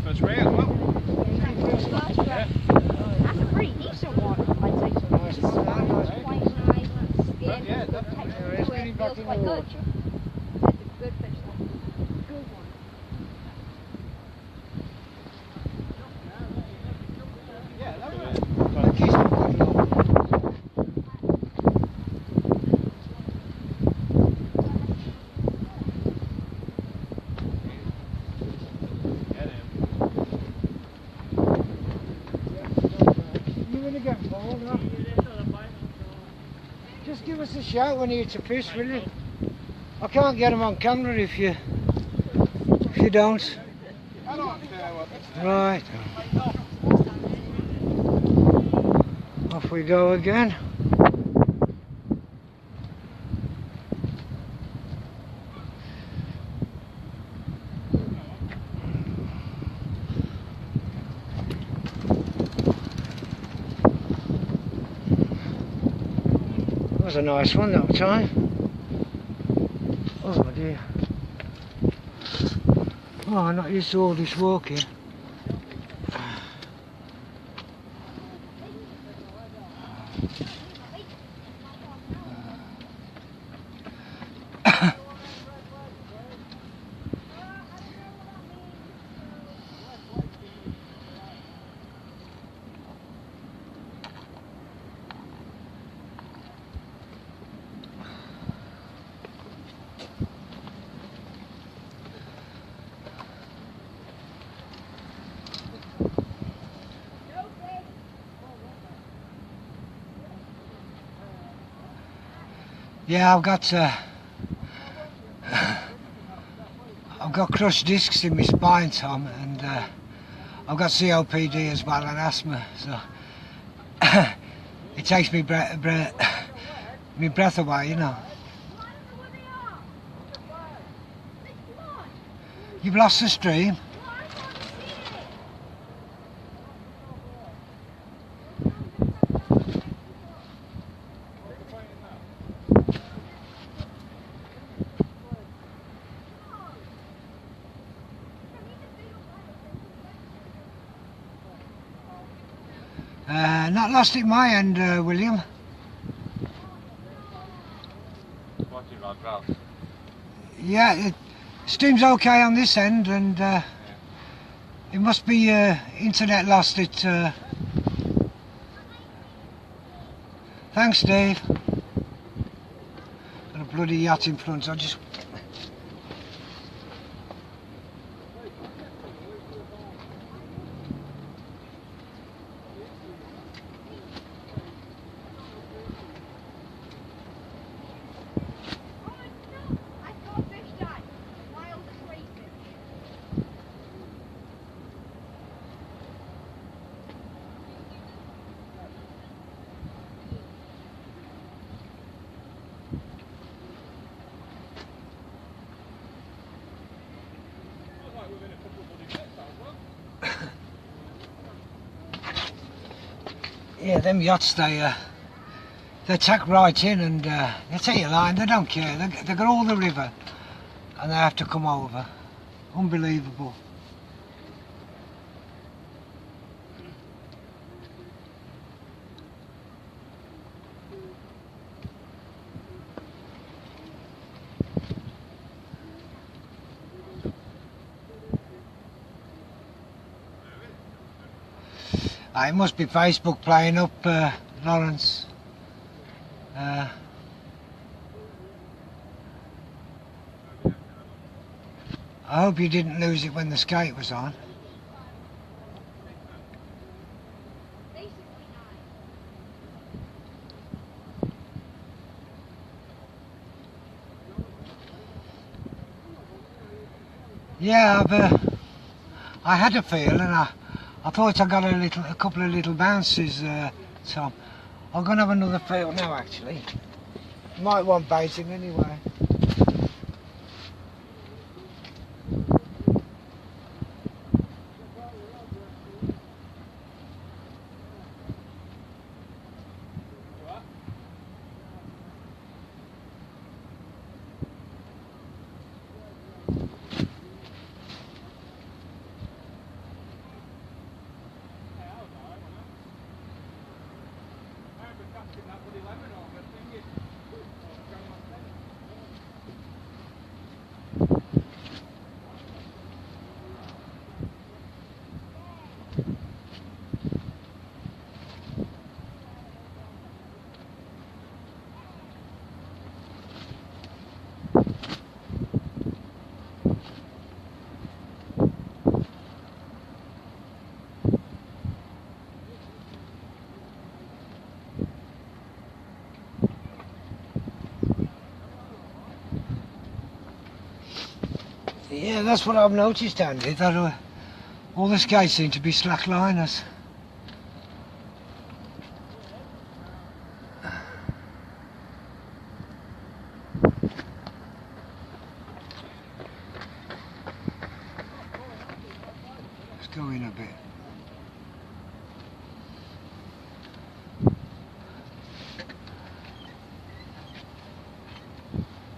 That's right as well. That's a pretty decent one. I'd say so. It's quite nice. Skin, Yeah, good definitely. texture Yeah, it's to it, getting back feels in quite the good. water. It's a good fish though. Good one. Yeah, that's Keith's not good enough. give us a shout when you hit a fish, will you? I can't get them on camera if you don't. I don't care what it's Right. Off we go again. That was a nice one that time. Oh dear. Oh, I'm not used to all this walking. Yeah, I've got crushed discs in my spine, Tom, and I've got COPD as well and asthma, so it takes me breath away, you know. You've lost the stream. Not lost it my end, William. Watching my graph. Yeah, stream's okay on this end, and it must be internet lost it. Thanks, Dave. Got a bloody yacht in front. I just. Yeah, them yachts, they tack right in and they take your line, they don't care, they got all the river and they have to come over. Unbelievable. It must be Facebook playing up, Lawrence. I hope you didn't lose it when the skate was on. Yeah, I had a feel, and I thought I got a couple of little bounces, Tom. I'm going to have another feel now, actually. Might want baiting anyway. Yeah, that's what I've noticed, Andy, that all the guys seem to be slackliners. Let's go in a bit.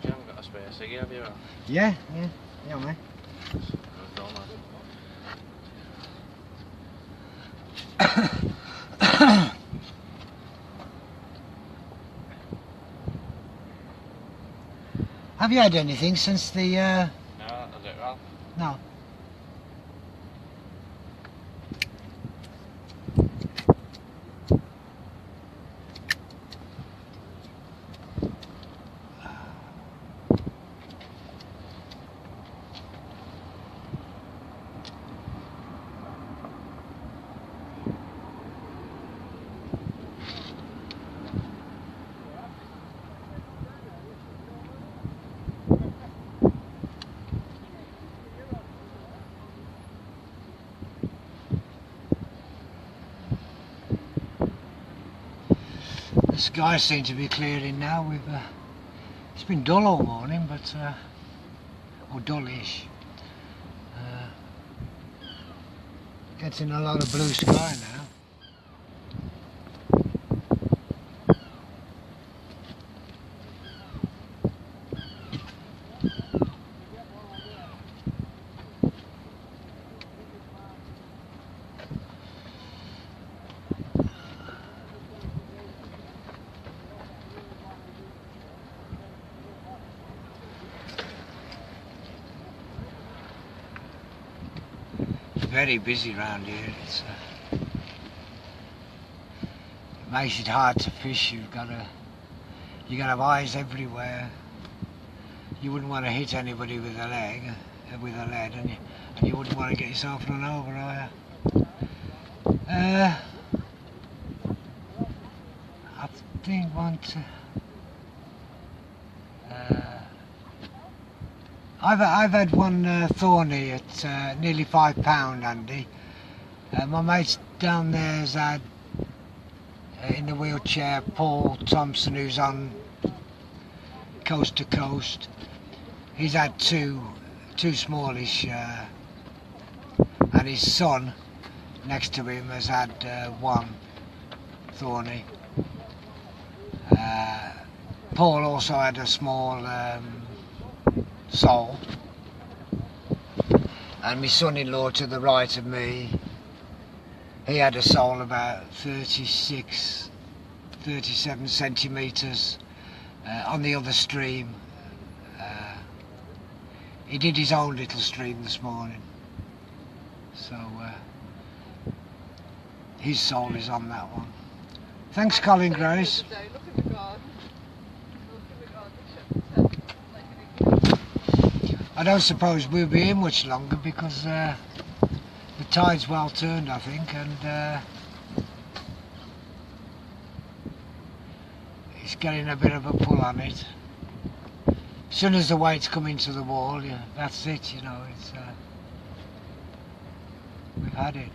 You haven't got a spare ciggy, have you? Yeah, mate. Have you had anything since the, No, that does it, Ralph. no. The skies seem to be clearing now. It's been dull all morning, but or dullish. Getting a lot of blue sky now. Very busy round here. It makes it hard to fish. You gotta have eyes everywhere. You wouldn't want to hit anybody with a lead, and you wouldn't want to get yourself run over either. I think I've had one thorny at nearly £5, Andy. My mate down there's had in the wheelchair, Paul Thompson, who's on Coast to Coast. He's had two smallish, and his son next to him has had one thorny. Paul also had a small sole, and my son-in-law to the right of me, he had a sole about 37 centimetres on the other stream. He did his own little stream this morning, so his sole is on that one. Thanks, Colin Grace. I don't suppose we'll be here much longer because the tide's well turned, I think, and it's getting a bit of a pull on it. As soon as the weights come into the wall, yeah, that's it, you know, it's we've had it.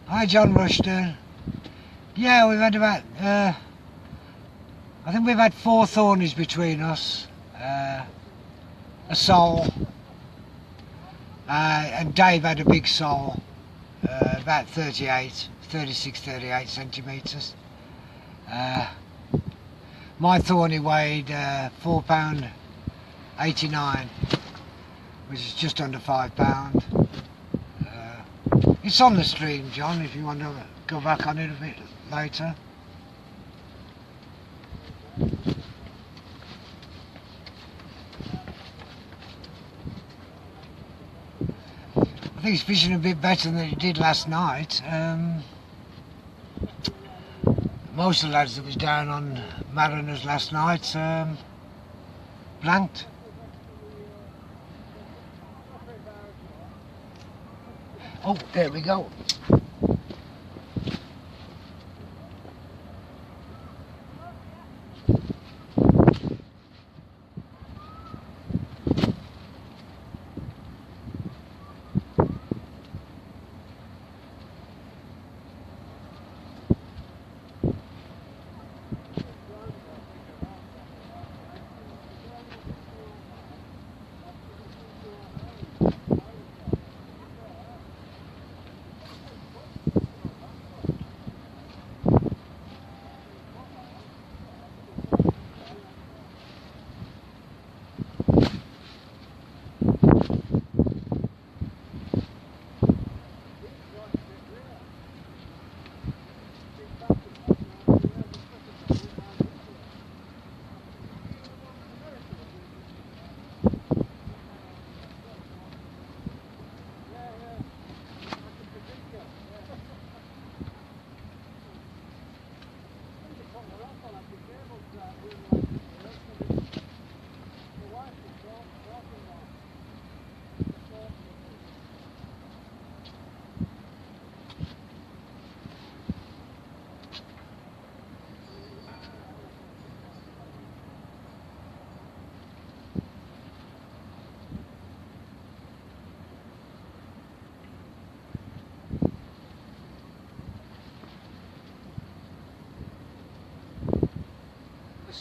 Hi, John Rushton. Yeah, we've had about I think we've had 4 thornies between us, a sole, and Dave had a big sole, about 36, 38 centimetres. My thorny weighed £4.89, which is just under £5. It's on the stream, John, if you want to go back on it a bit later. I think he's fishing a bit better than he did last night. Most of the lads that was down on Mariners last night blanked. Oh, there we go.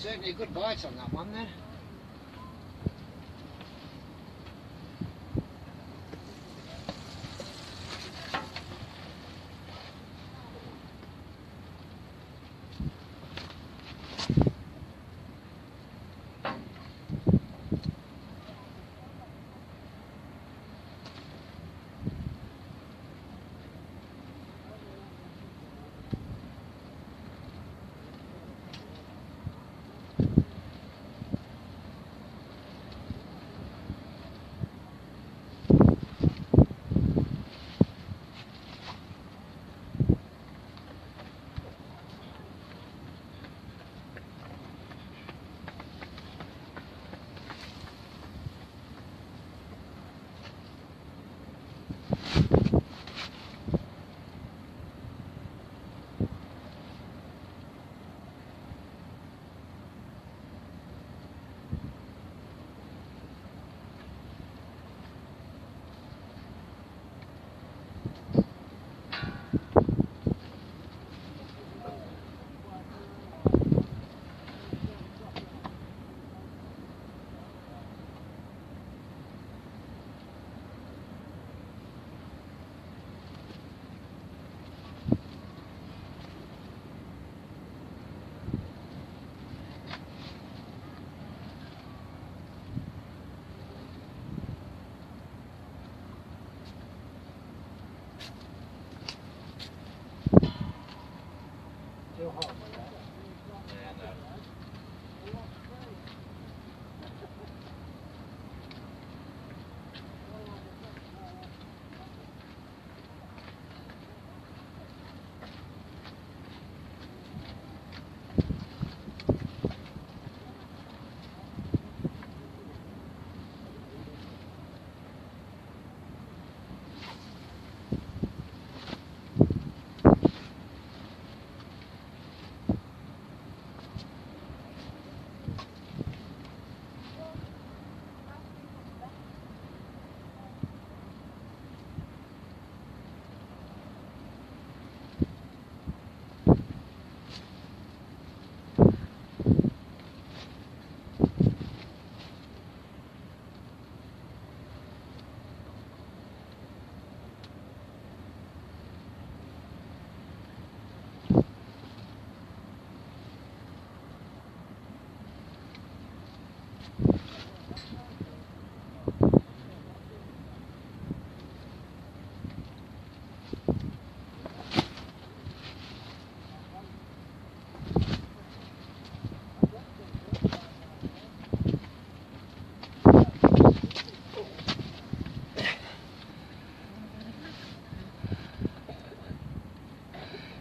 Certainly a good bite on that one then. Still hot with that. Yeah, no.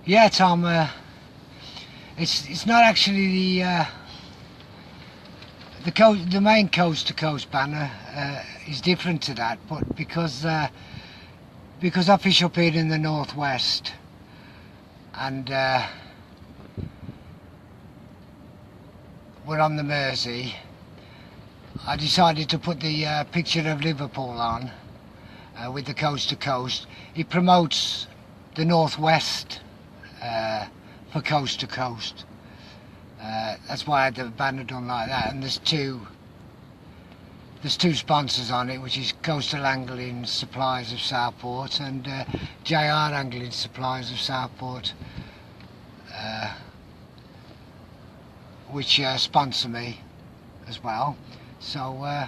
Yeah, Tom. It's not actually the main coast to coast banner is different to that, but because I fish up here in the northwest, and we're on the Mersey, I decided to put the picture of Liverpool on with the coast to coast. It promotes the northwest for coast to coast. That's why I had the banner done like that, and there's two sponsors on it, which is Coastal Angling Supplies of Southport and JR Angling Supplies of Southport, which sponsor me as well. So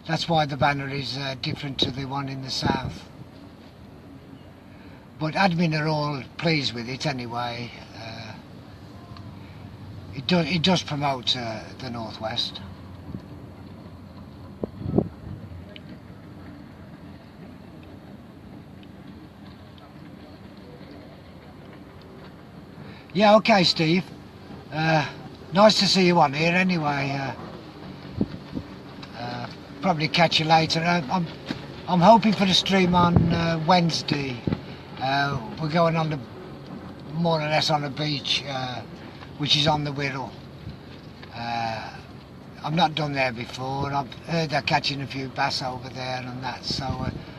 that's why the banner is different to the one in the south. But admin are all pleased with it anyway. It does promote the northwest. Yeah, okay, Steve. Nice to see you on here anyway. Probably catch you later. I'm hoping for the stream on Wednesday. We're going on the more or less on the beach, which is on the Wirral. I've not done there before. I've heard they're catching a few bass over there and that, so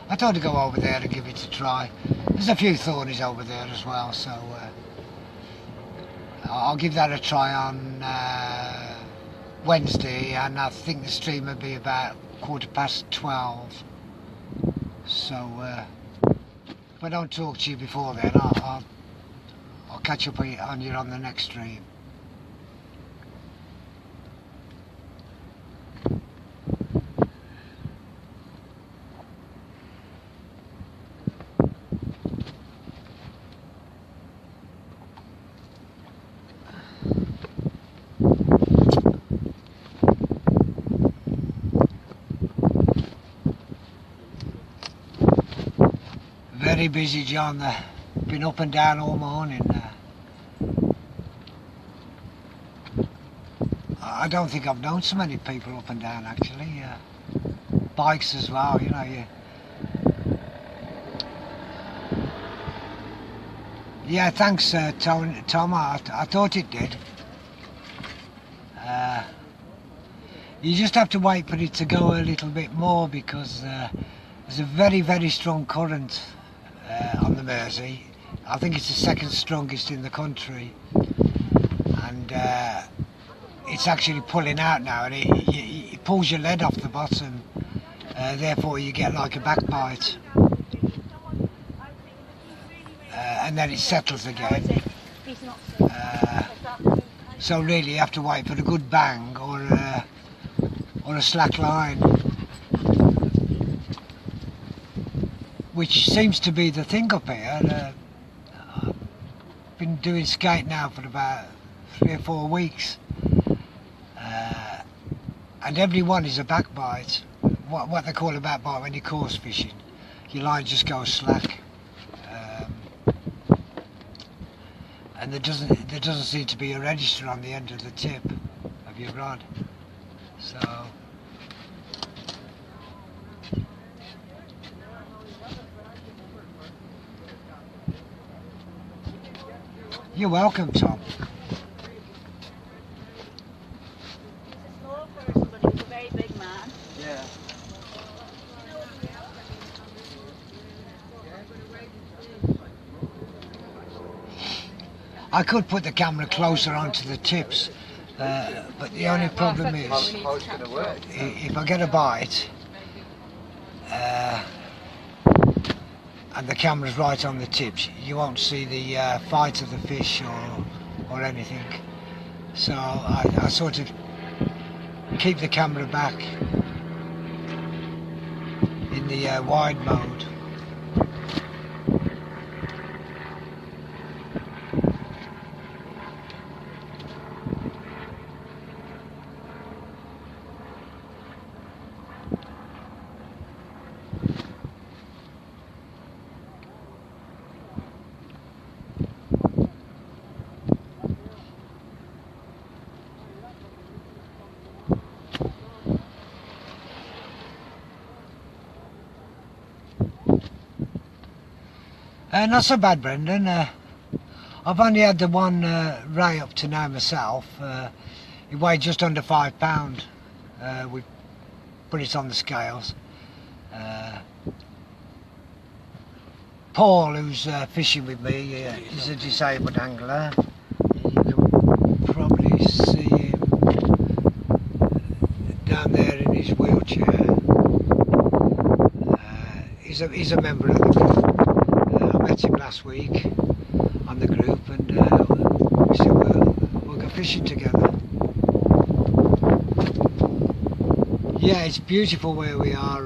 I thought I'd go over there and give it a try. There's a few thornies over there as well, so I'll give that a try on Wednesday, and I think the stream will be about 12:15. So if I don't talk to you before then, I'll catch up on you on the next stream. Very busy, John. Been up and down all morning. I don't think I've known so many people up and down actually. Bikes as well, you know. Yeah, thanks, Tom. I thought it did. You just have to wait for it to go a little bit more because there's a very, very strong current on the Mersey. I think it's the second strongest in the country, and it's actually pulling out now, and it pulls your lead off the bottom. Therefore, you get like a backbite, and then it settles again. So really, you have to wait for a good bang or a slack line, which seems to be the thing up here. I've been doing skate now for about 3 or 4 weeks, and every one is a backbite. What they call a backbite when you're coarse fishing, your line just goes slack, and there doesn't seem to be a register on the end of the tip of your rod. So you're welcome, Tom. Somebody, a very big man. Yeah. I could put the camera closer onto the tips, but the only problem is How's it going to work? if I get a bite and the camera's right on the tips, you won't see the fight of the fish or anything. So I sort of keep the camera back in the wide mode. Not so bad, Brendan. I've only had the one ray up to now myself. It weighed just under £5. We put it on the scales. Paul, who's fishing with me, is a disabled angler. You can probably see him down there in his wheelchair. He's a member of the group. I met him last week on the group, and we said we'll go fishing together. Yeah, it's beautiful where we are,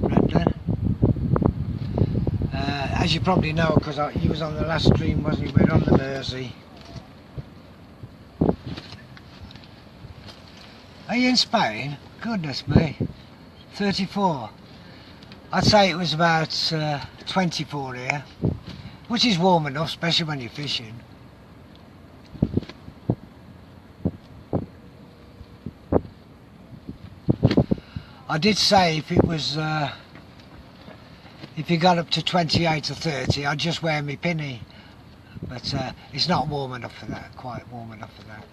Brenda. As you probably know, because he was on the last stream, wasn't he? We're on the Mersey. Are you in Spain? Goodness me. 34. I'd say it was about 24 here, which is warm enough, especially when you're fishing. I did say if it was, if you got up to 28 or 30, I'd just wear my pinny, but it's not warm enough for that, quite warm enough for that.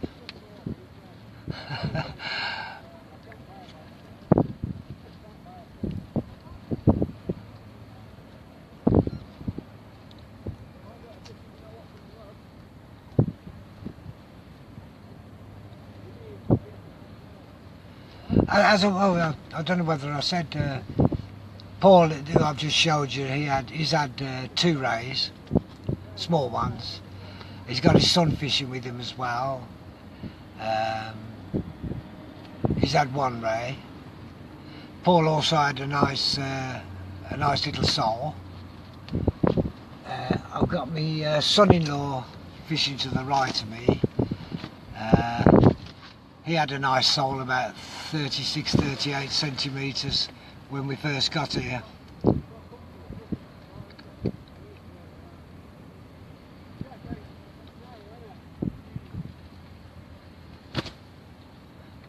I don't know whether I said, Paul, who I've just showed you, he's had 2 rays, small ones. He's got his son fishing with him as well. He's had 1 ray. Paul also had a nice little sole. I've got my son-in-law fishing to the right of me. He had a nice sole, about 36-38 centimetres when we first got here.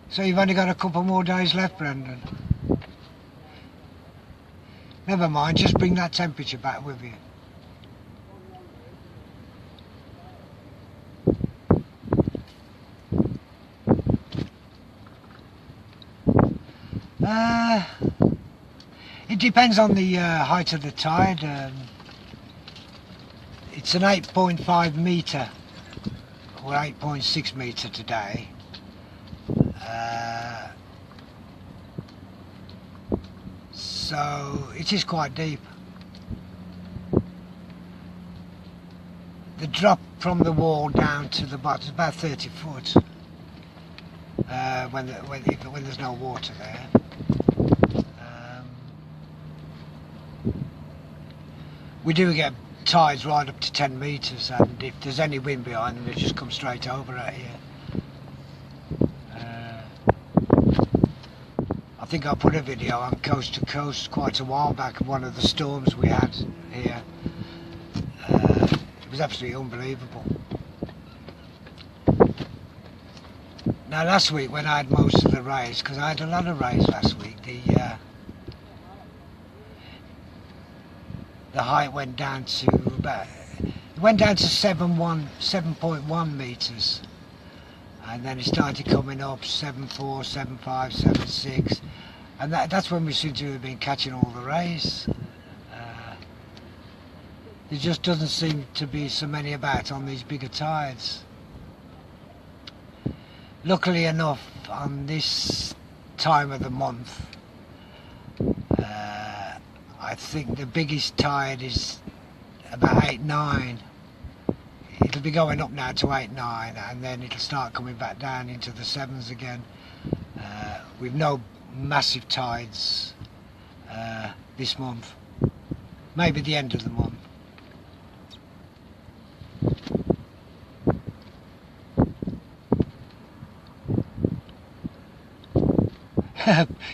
So you've only got a couple more days left, Brendan. Never mind, just bring that temperature back with you. It depends on the height of the tide. It's an 8.5 metre or 8.6 metre today. So it is quite deep. The drop from the wall down to the bottom is about 30 foot when there's no water there. We do get tides right up to 10 metres, and if there's any wind behind them, they just come straight over at you. I think I put a video on Coast to Coast quite a while back of one of the storms we had here. It was absolutely unbelievable. Now last week when I had most of the rays, because I had a lot of rays last week, the height went down to about, it went down to 7.1 metres, and then it started coming up 7.4, 7.5, 7.6, and that's when we seem to have been catching all the rays. There just doesn't seem to be so many about on these bigger tides. Luckily enough, on this time of the month, I think the biggest tide is about 8-9. It'll be going up now to 8-9, and then it'll start coming back down into the 7s again. We've no massive tides this month, maybe the end of the month.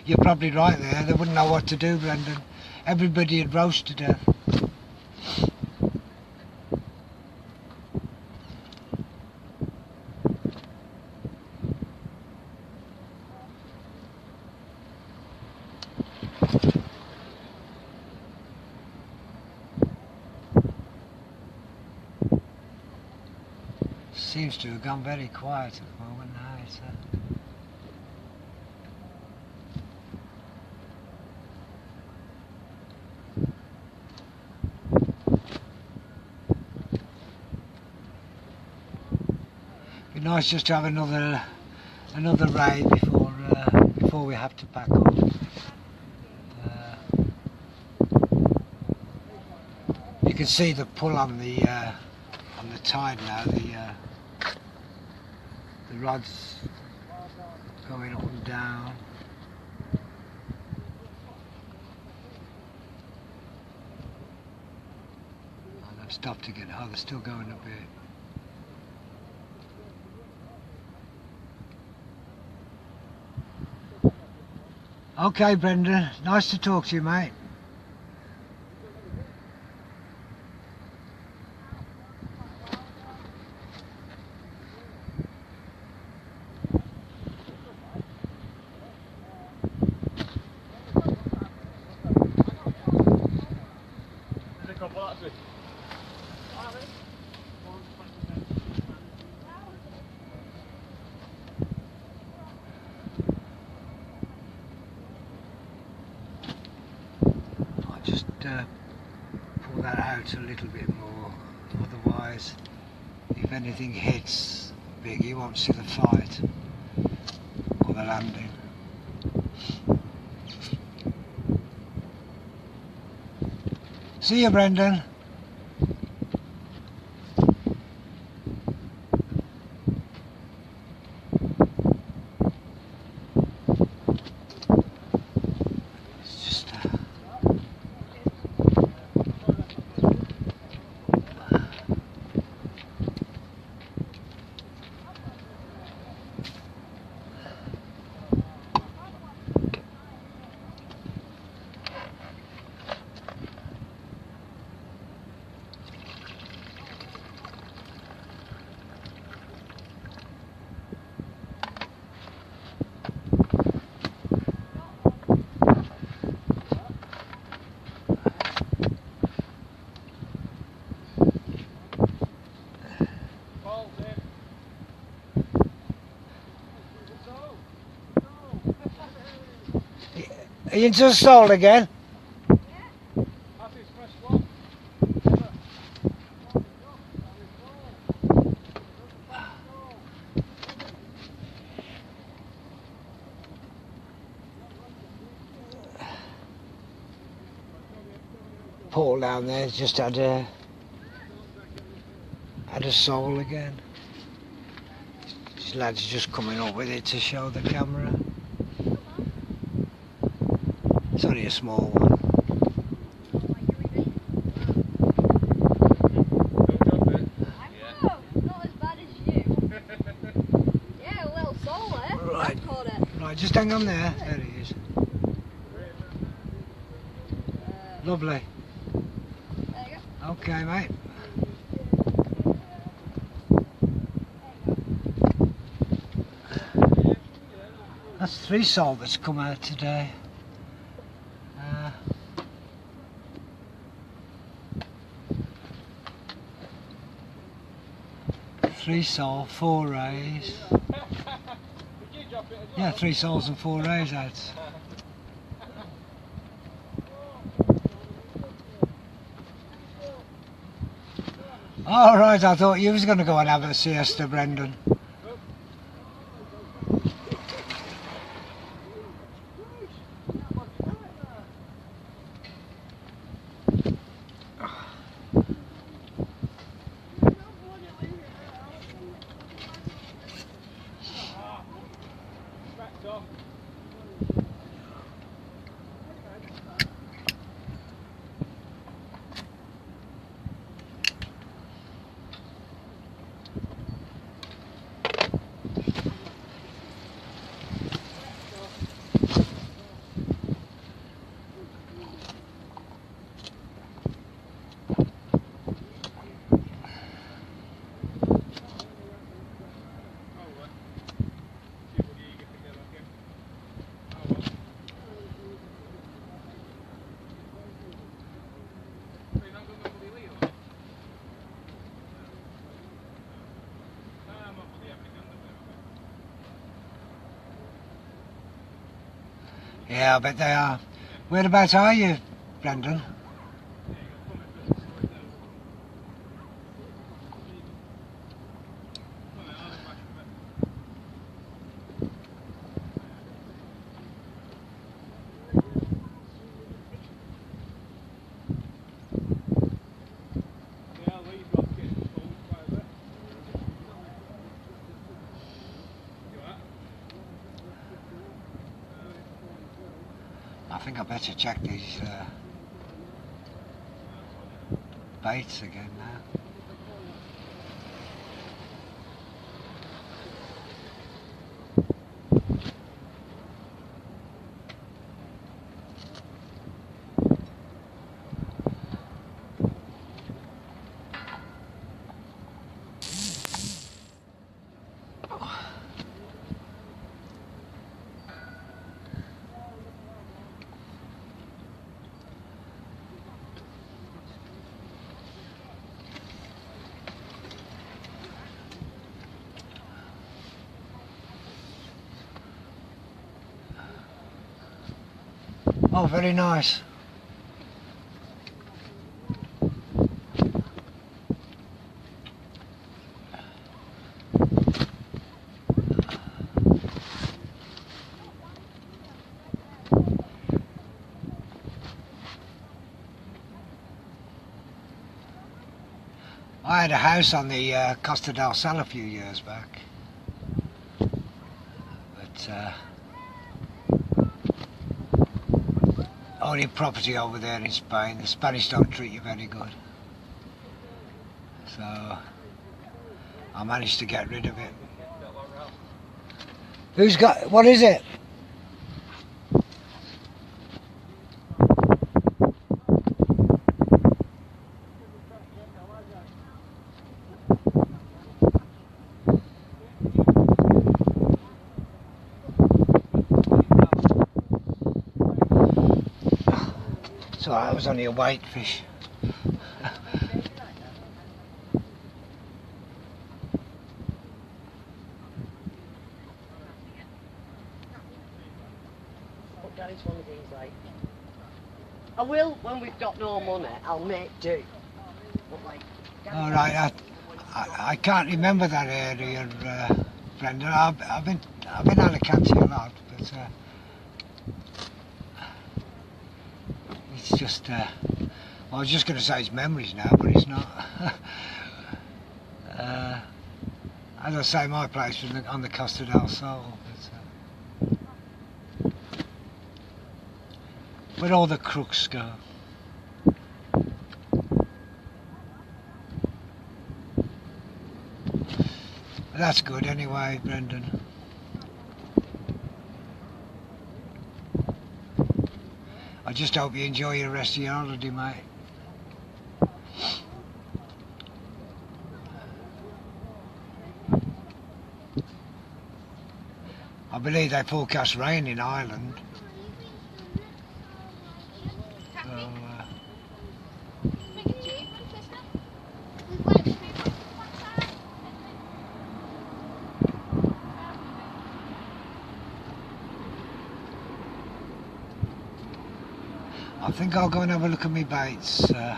You're probably right there. They wouldn't know what to do, Brendan. Everybody would roast to death. Seems to have gone very quiet at the moment now. Be nice just to have another ray before we have to pack up. You can see the pull on the tide now. The rod's going up and down. Oh, they've stopped again. Oh, they're still going a bit. Okay, Brendan, nice to talk to you, mate. Pull that out a little bit more, otherwise if anything hits big you won't see the fight or the landing. See you, Brendan. It's just Are you into the stall again? Paul down there just had a soul again. This lad's just coming up with it to show the camera. It's only a small one. Not as bad as you. Yeah, a little soul there. Right. Caught it. Right, just hang on there. There he is. Lovely. There you go. Okay, mate. That's 3 sole that's come out today. 3 sole, 4 rays. Yeah, 3 soles and 4 rays out. All right, I thought you was going to go and have a siesta, Brendan. Yeah, I bet they are. Whereabouts are you, Brendan? I think I better check these baits again now. Oh, very nice. I had a house on the Costa del Sal a few years back, but only property over there in Spain. The Spanish don't treat you very good, so I managed to get rid of it. Who's got, what is it? So that was only a whitefish. But Daddy's one of these, like, I will, when we've got no money, I'll make do. But like, All right, I can't remember that area, Brendan. I've been Alicante a lot, but it's just. I was just going to say it's memories now, but it's not. As I say, my place was on the Costa del Sol. But, where all the crooks go. But that's good anyway, Brendan. I just hope you enjoy the rest of your holiday, mate. I believe they forecast rain in Ireland. So, I think I'll go and have a look at my baits. It'll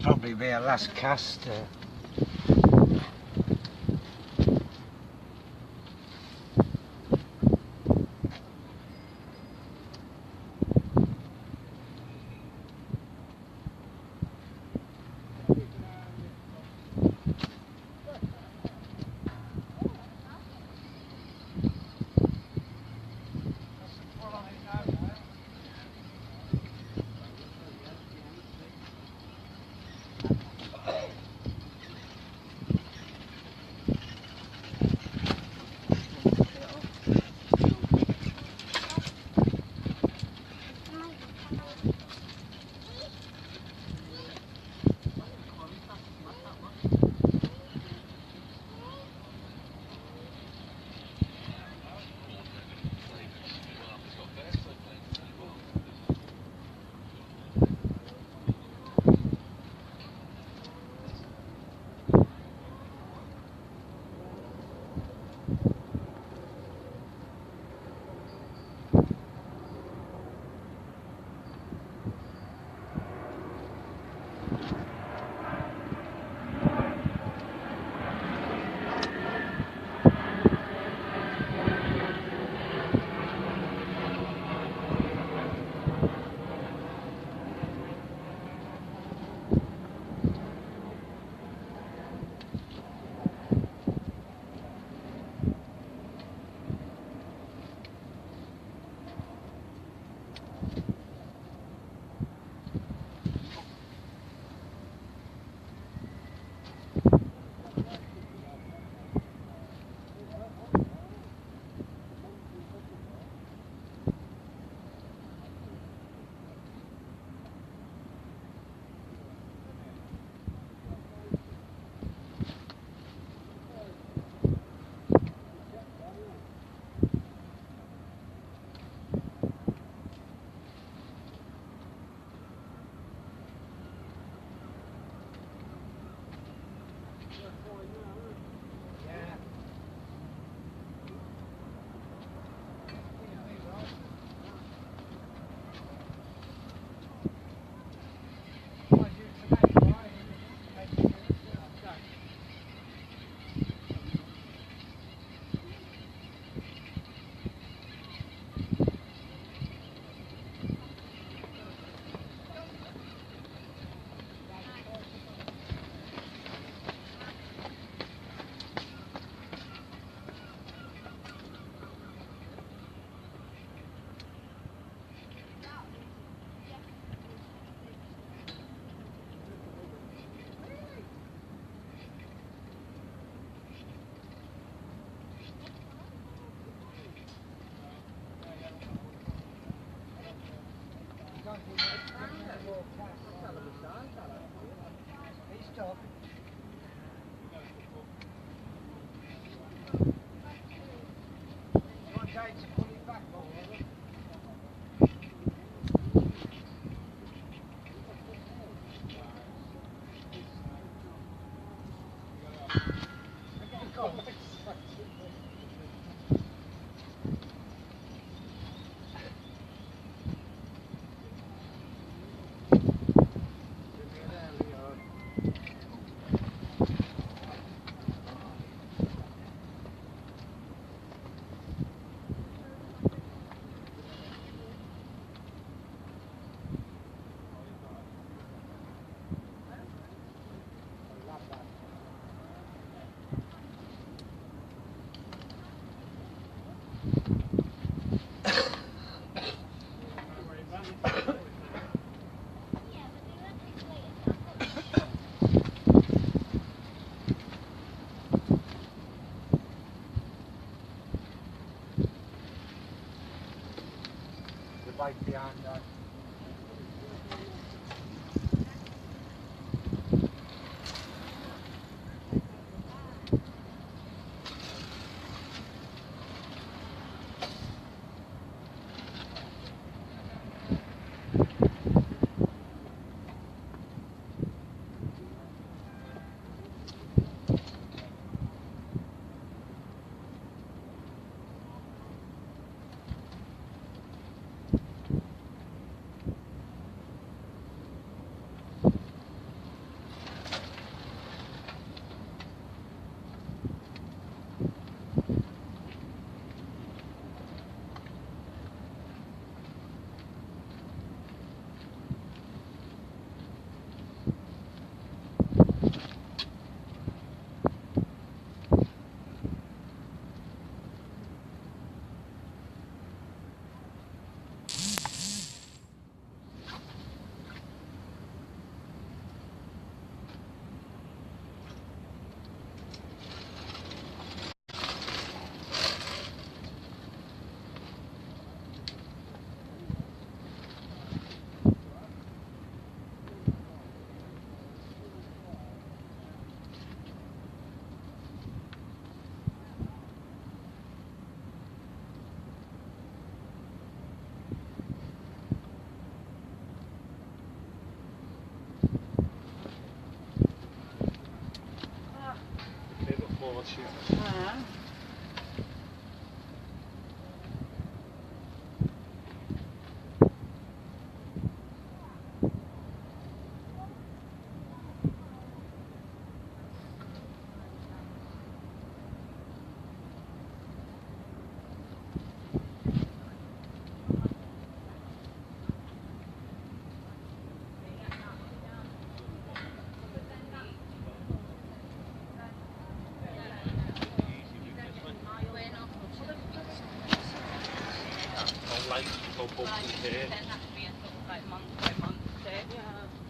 probably be a last cast. The bike behind that.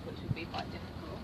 Which would be quite difficult.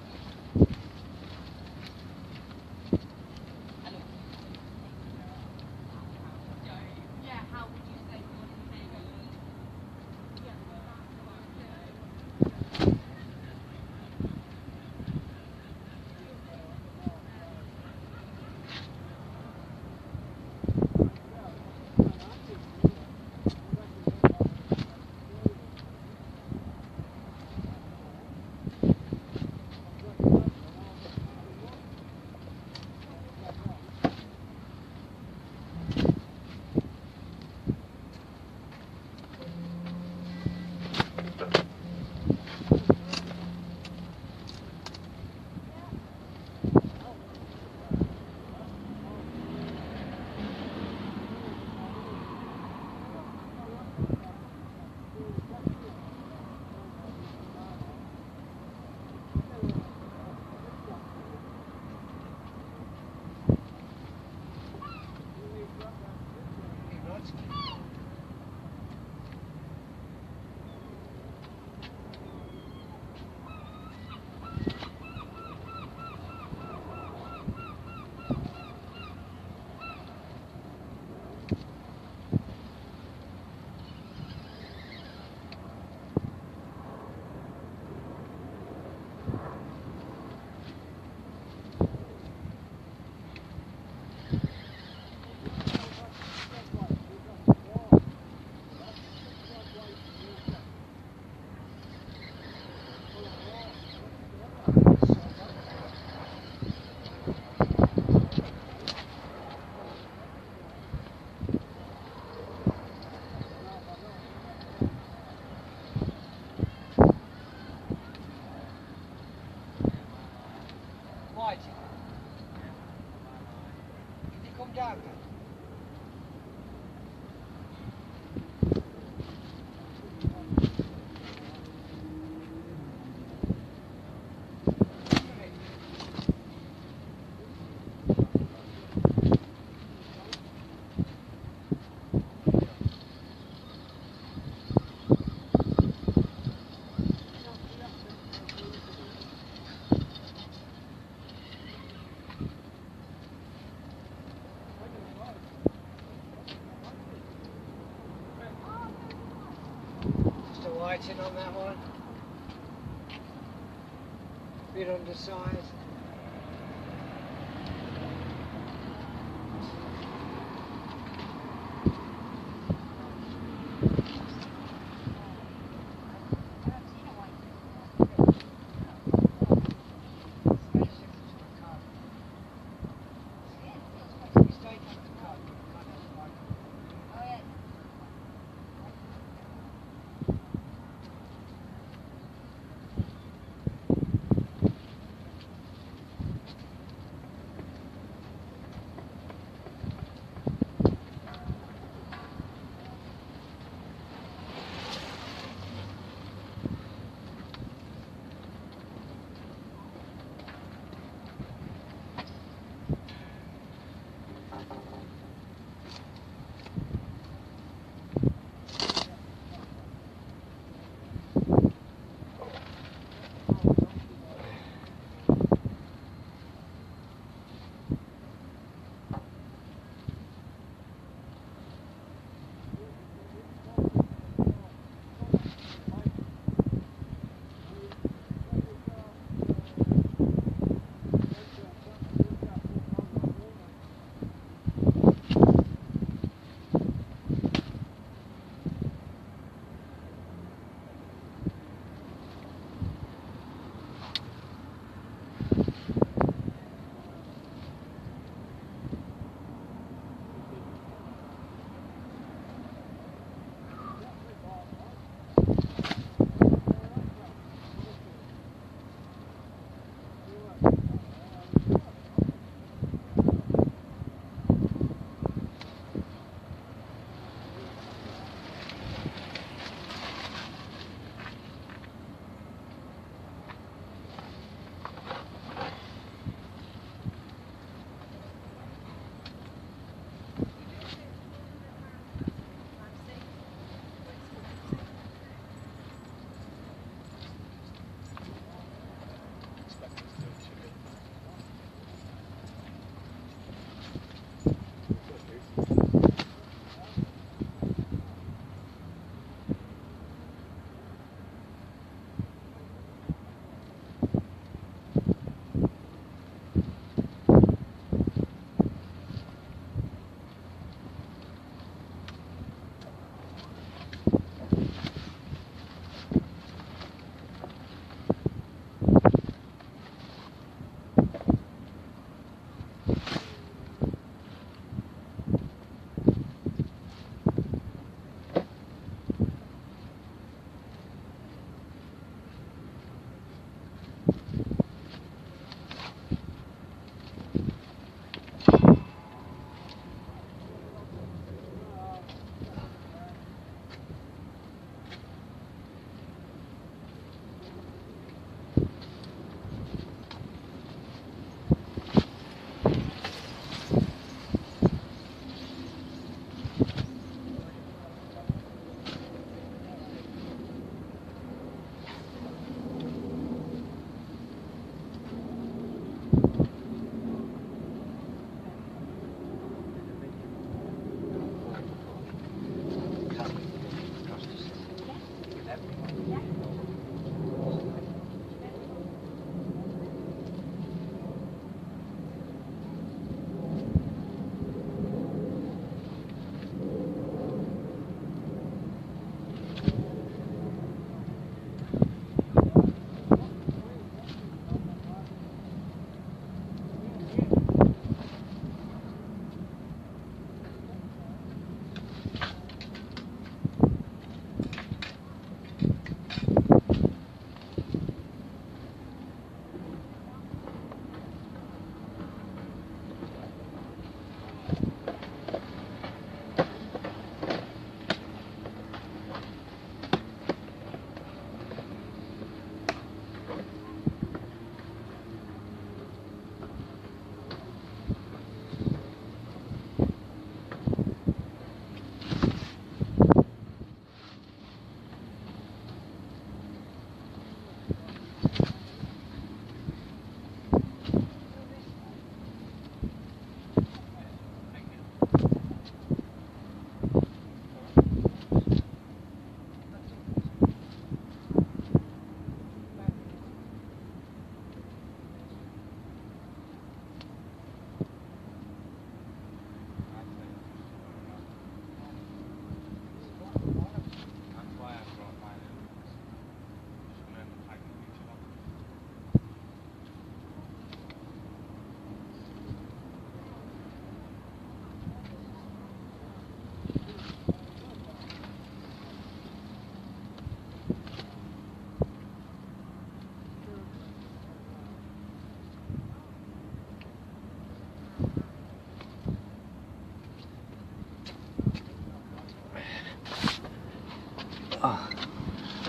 whiting? Did you come down then? Just a whiting on that one. Bit undersized.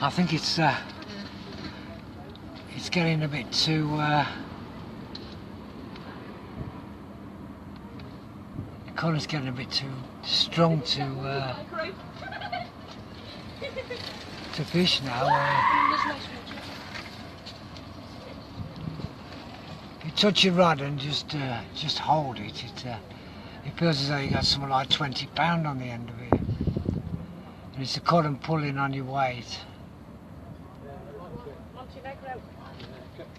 I think it's getting a bit too the current's getting a bit too strong to fish now. You touch your rod and just hold it. It feels as though you got something like 20 pound on the end of it. And it's the current pulling on your weight.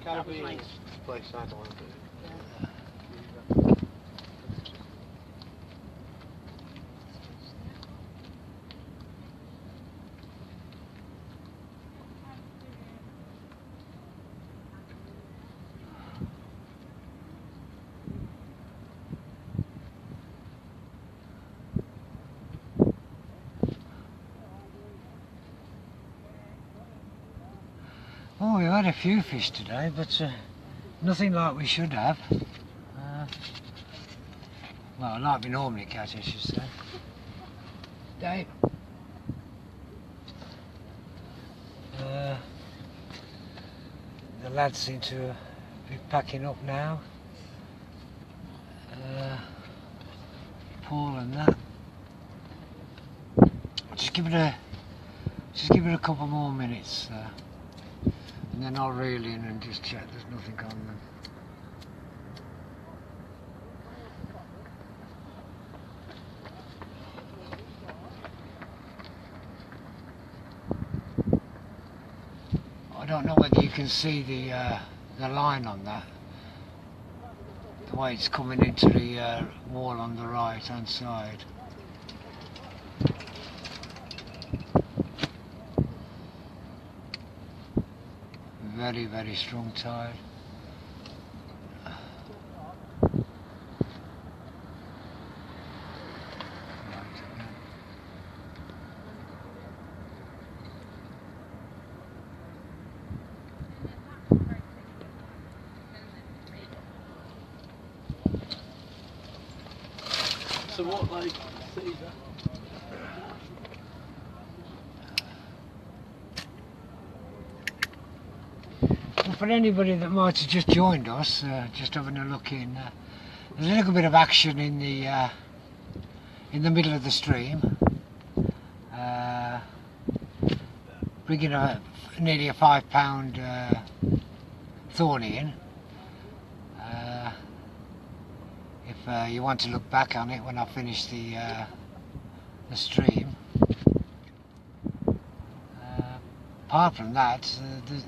Caribbean place I don't want to do. Oh, we had a few fish today, but nothing like we should have. Well, like we normally catch, I should say. Dave. The lads seem to be packing up now. Paul and that. Just give it a couple more minutes. And then I'll reel in and just check there's nothing on them. I don't know whether you can see the line on that. The way it's coming into the wall on the right hand side. Very, very strong tide. So what, like, see that? Well, for anybody that might have just joined us, just having a look in, there's a little bit of action in the middle of the stream. Bringing nearly a £5 thorny in. If you want to look back on it when I finish the stream. Apart from that,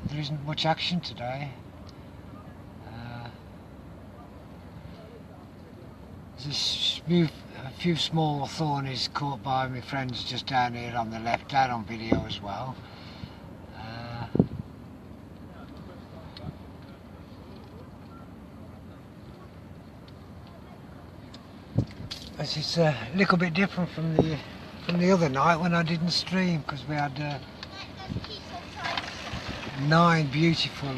there isn't much action today. There's a few small thornies caught by my friends just down here on the left, down on video as well. It's a little bit different from the other night when I didn't stream, because we had 9 beautiful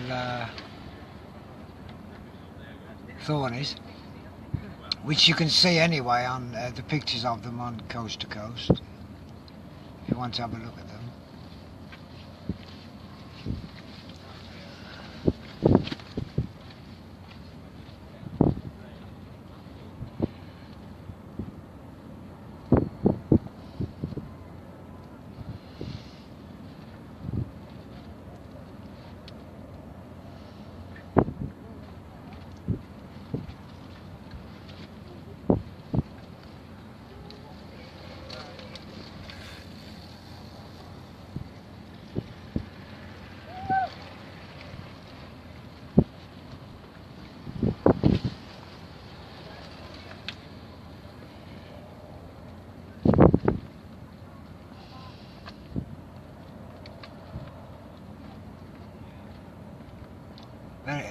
thornies, which you can see anyway on the pictures of them on Coast to Coast, if you want to have a look at them.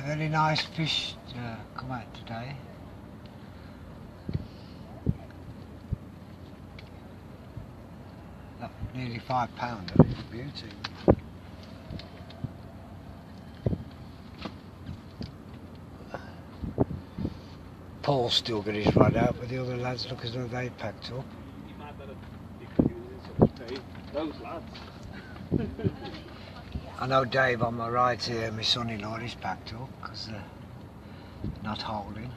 Very nice fish to come out today. That nearly £5, beauty. Paul's still got his rod out, but the other lads look as though they packed up. You might better, because you were in such pain. Those lads. I know Dave on my right here, my son-in-law, is packed up because they're not holding.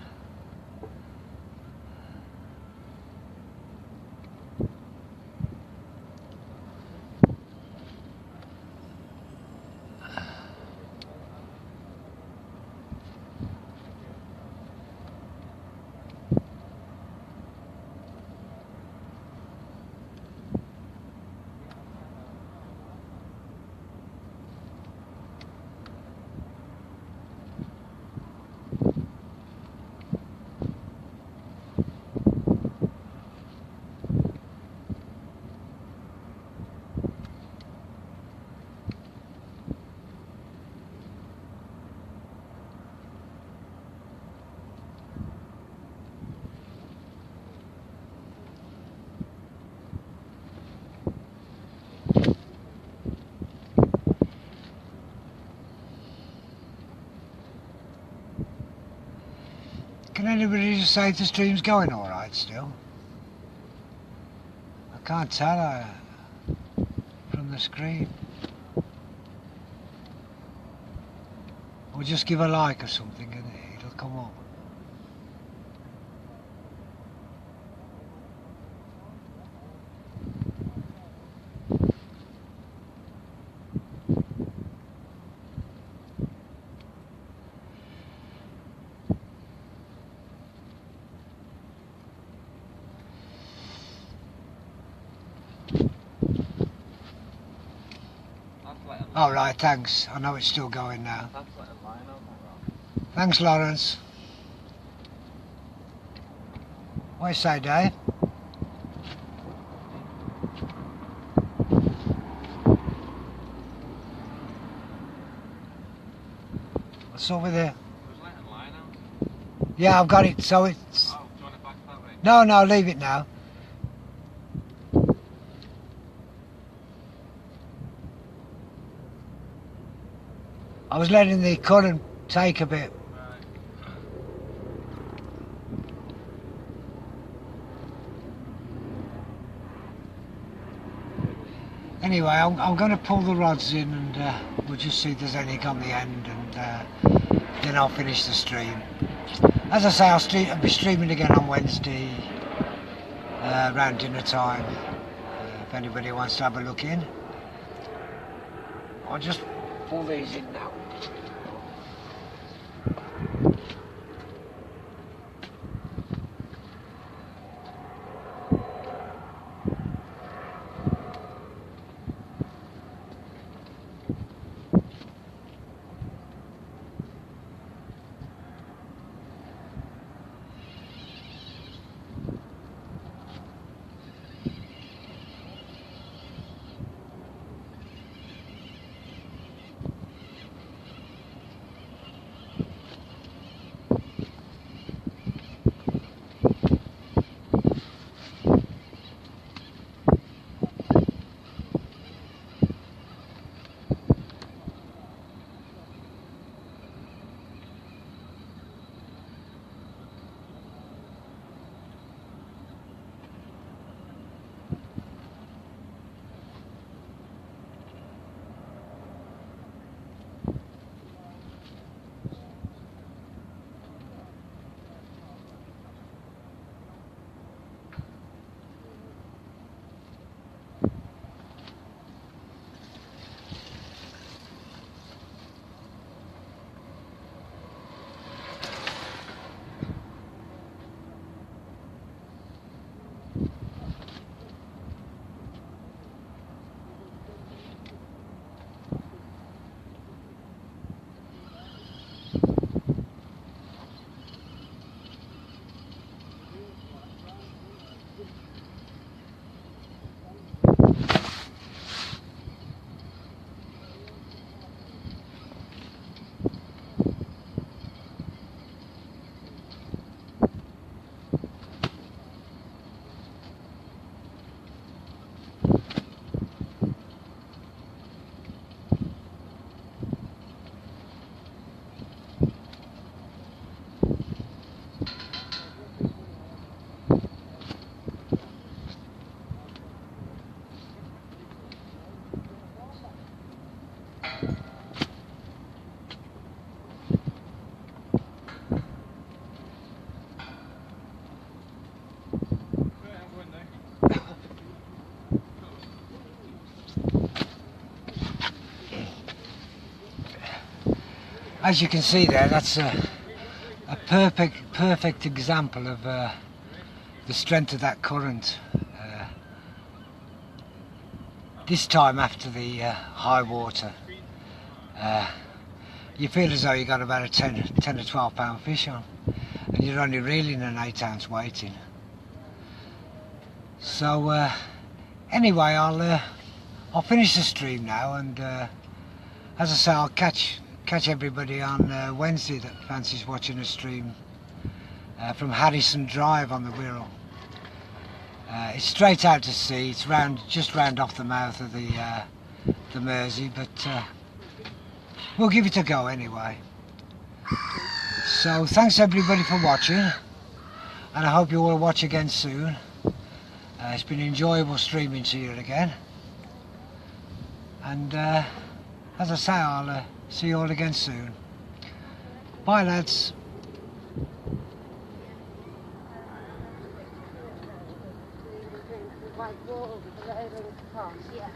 Can anybody just say if the stream's going alright still? I can't tell from the screen. Or just give a like or something and it'll come up. All right, thanks. I know it's still going now. That's like a line out like Thanks, Lawrence. What do you say, Dave? What's over there? that. It was like a line out. Yeah, I've got it. So it's... Oh, do you want it back that way? No, leave it now. I was letting the current take a bit. Right. Anyway, I'm going to pull the rods in and we'll just see if there's anything on the end and then I'll finish the stream. As I say, I'll be streaming again on Wednesday around dinner time. If anybody wants to have a look in. I'll just pull these in now. as you can see there, that's a perfect example of the strength of that current. This time after the high water, you feel as though you got about a 10 or 12 pound fish on, and you're only reeling an 8-ounce yting. So anyway, I'll finish the stream now, and as I say, I'll catch everybody on Wednesday that fancies watching a stream from Harrison Drive on the Wirral. It's straight out to sea. It's just round off the mouth of the Mersey, but we'll give it a go anyway. So thanks everybody for watching, and I hope you all watch again soon. It's been enjoyable streaming to you again, and as I say, I'll see you all again soon. Bye lads. Like water with the rain and the cross. Yeah.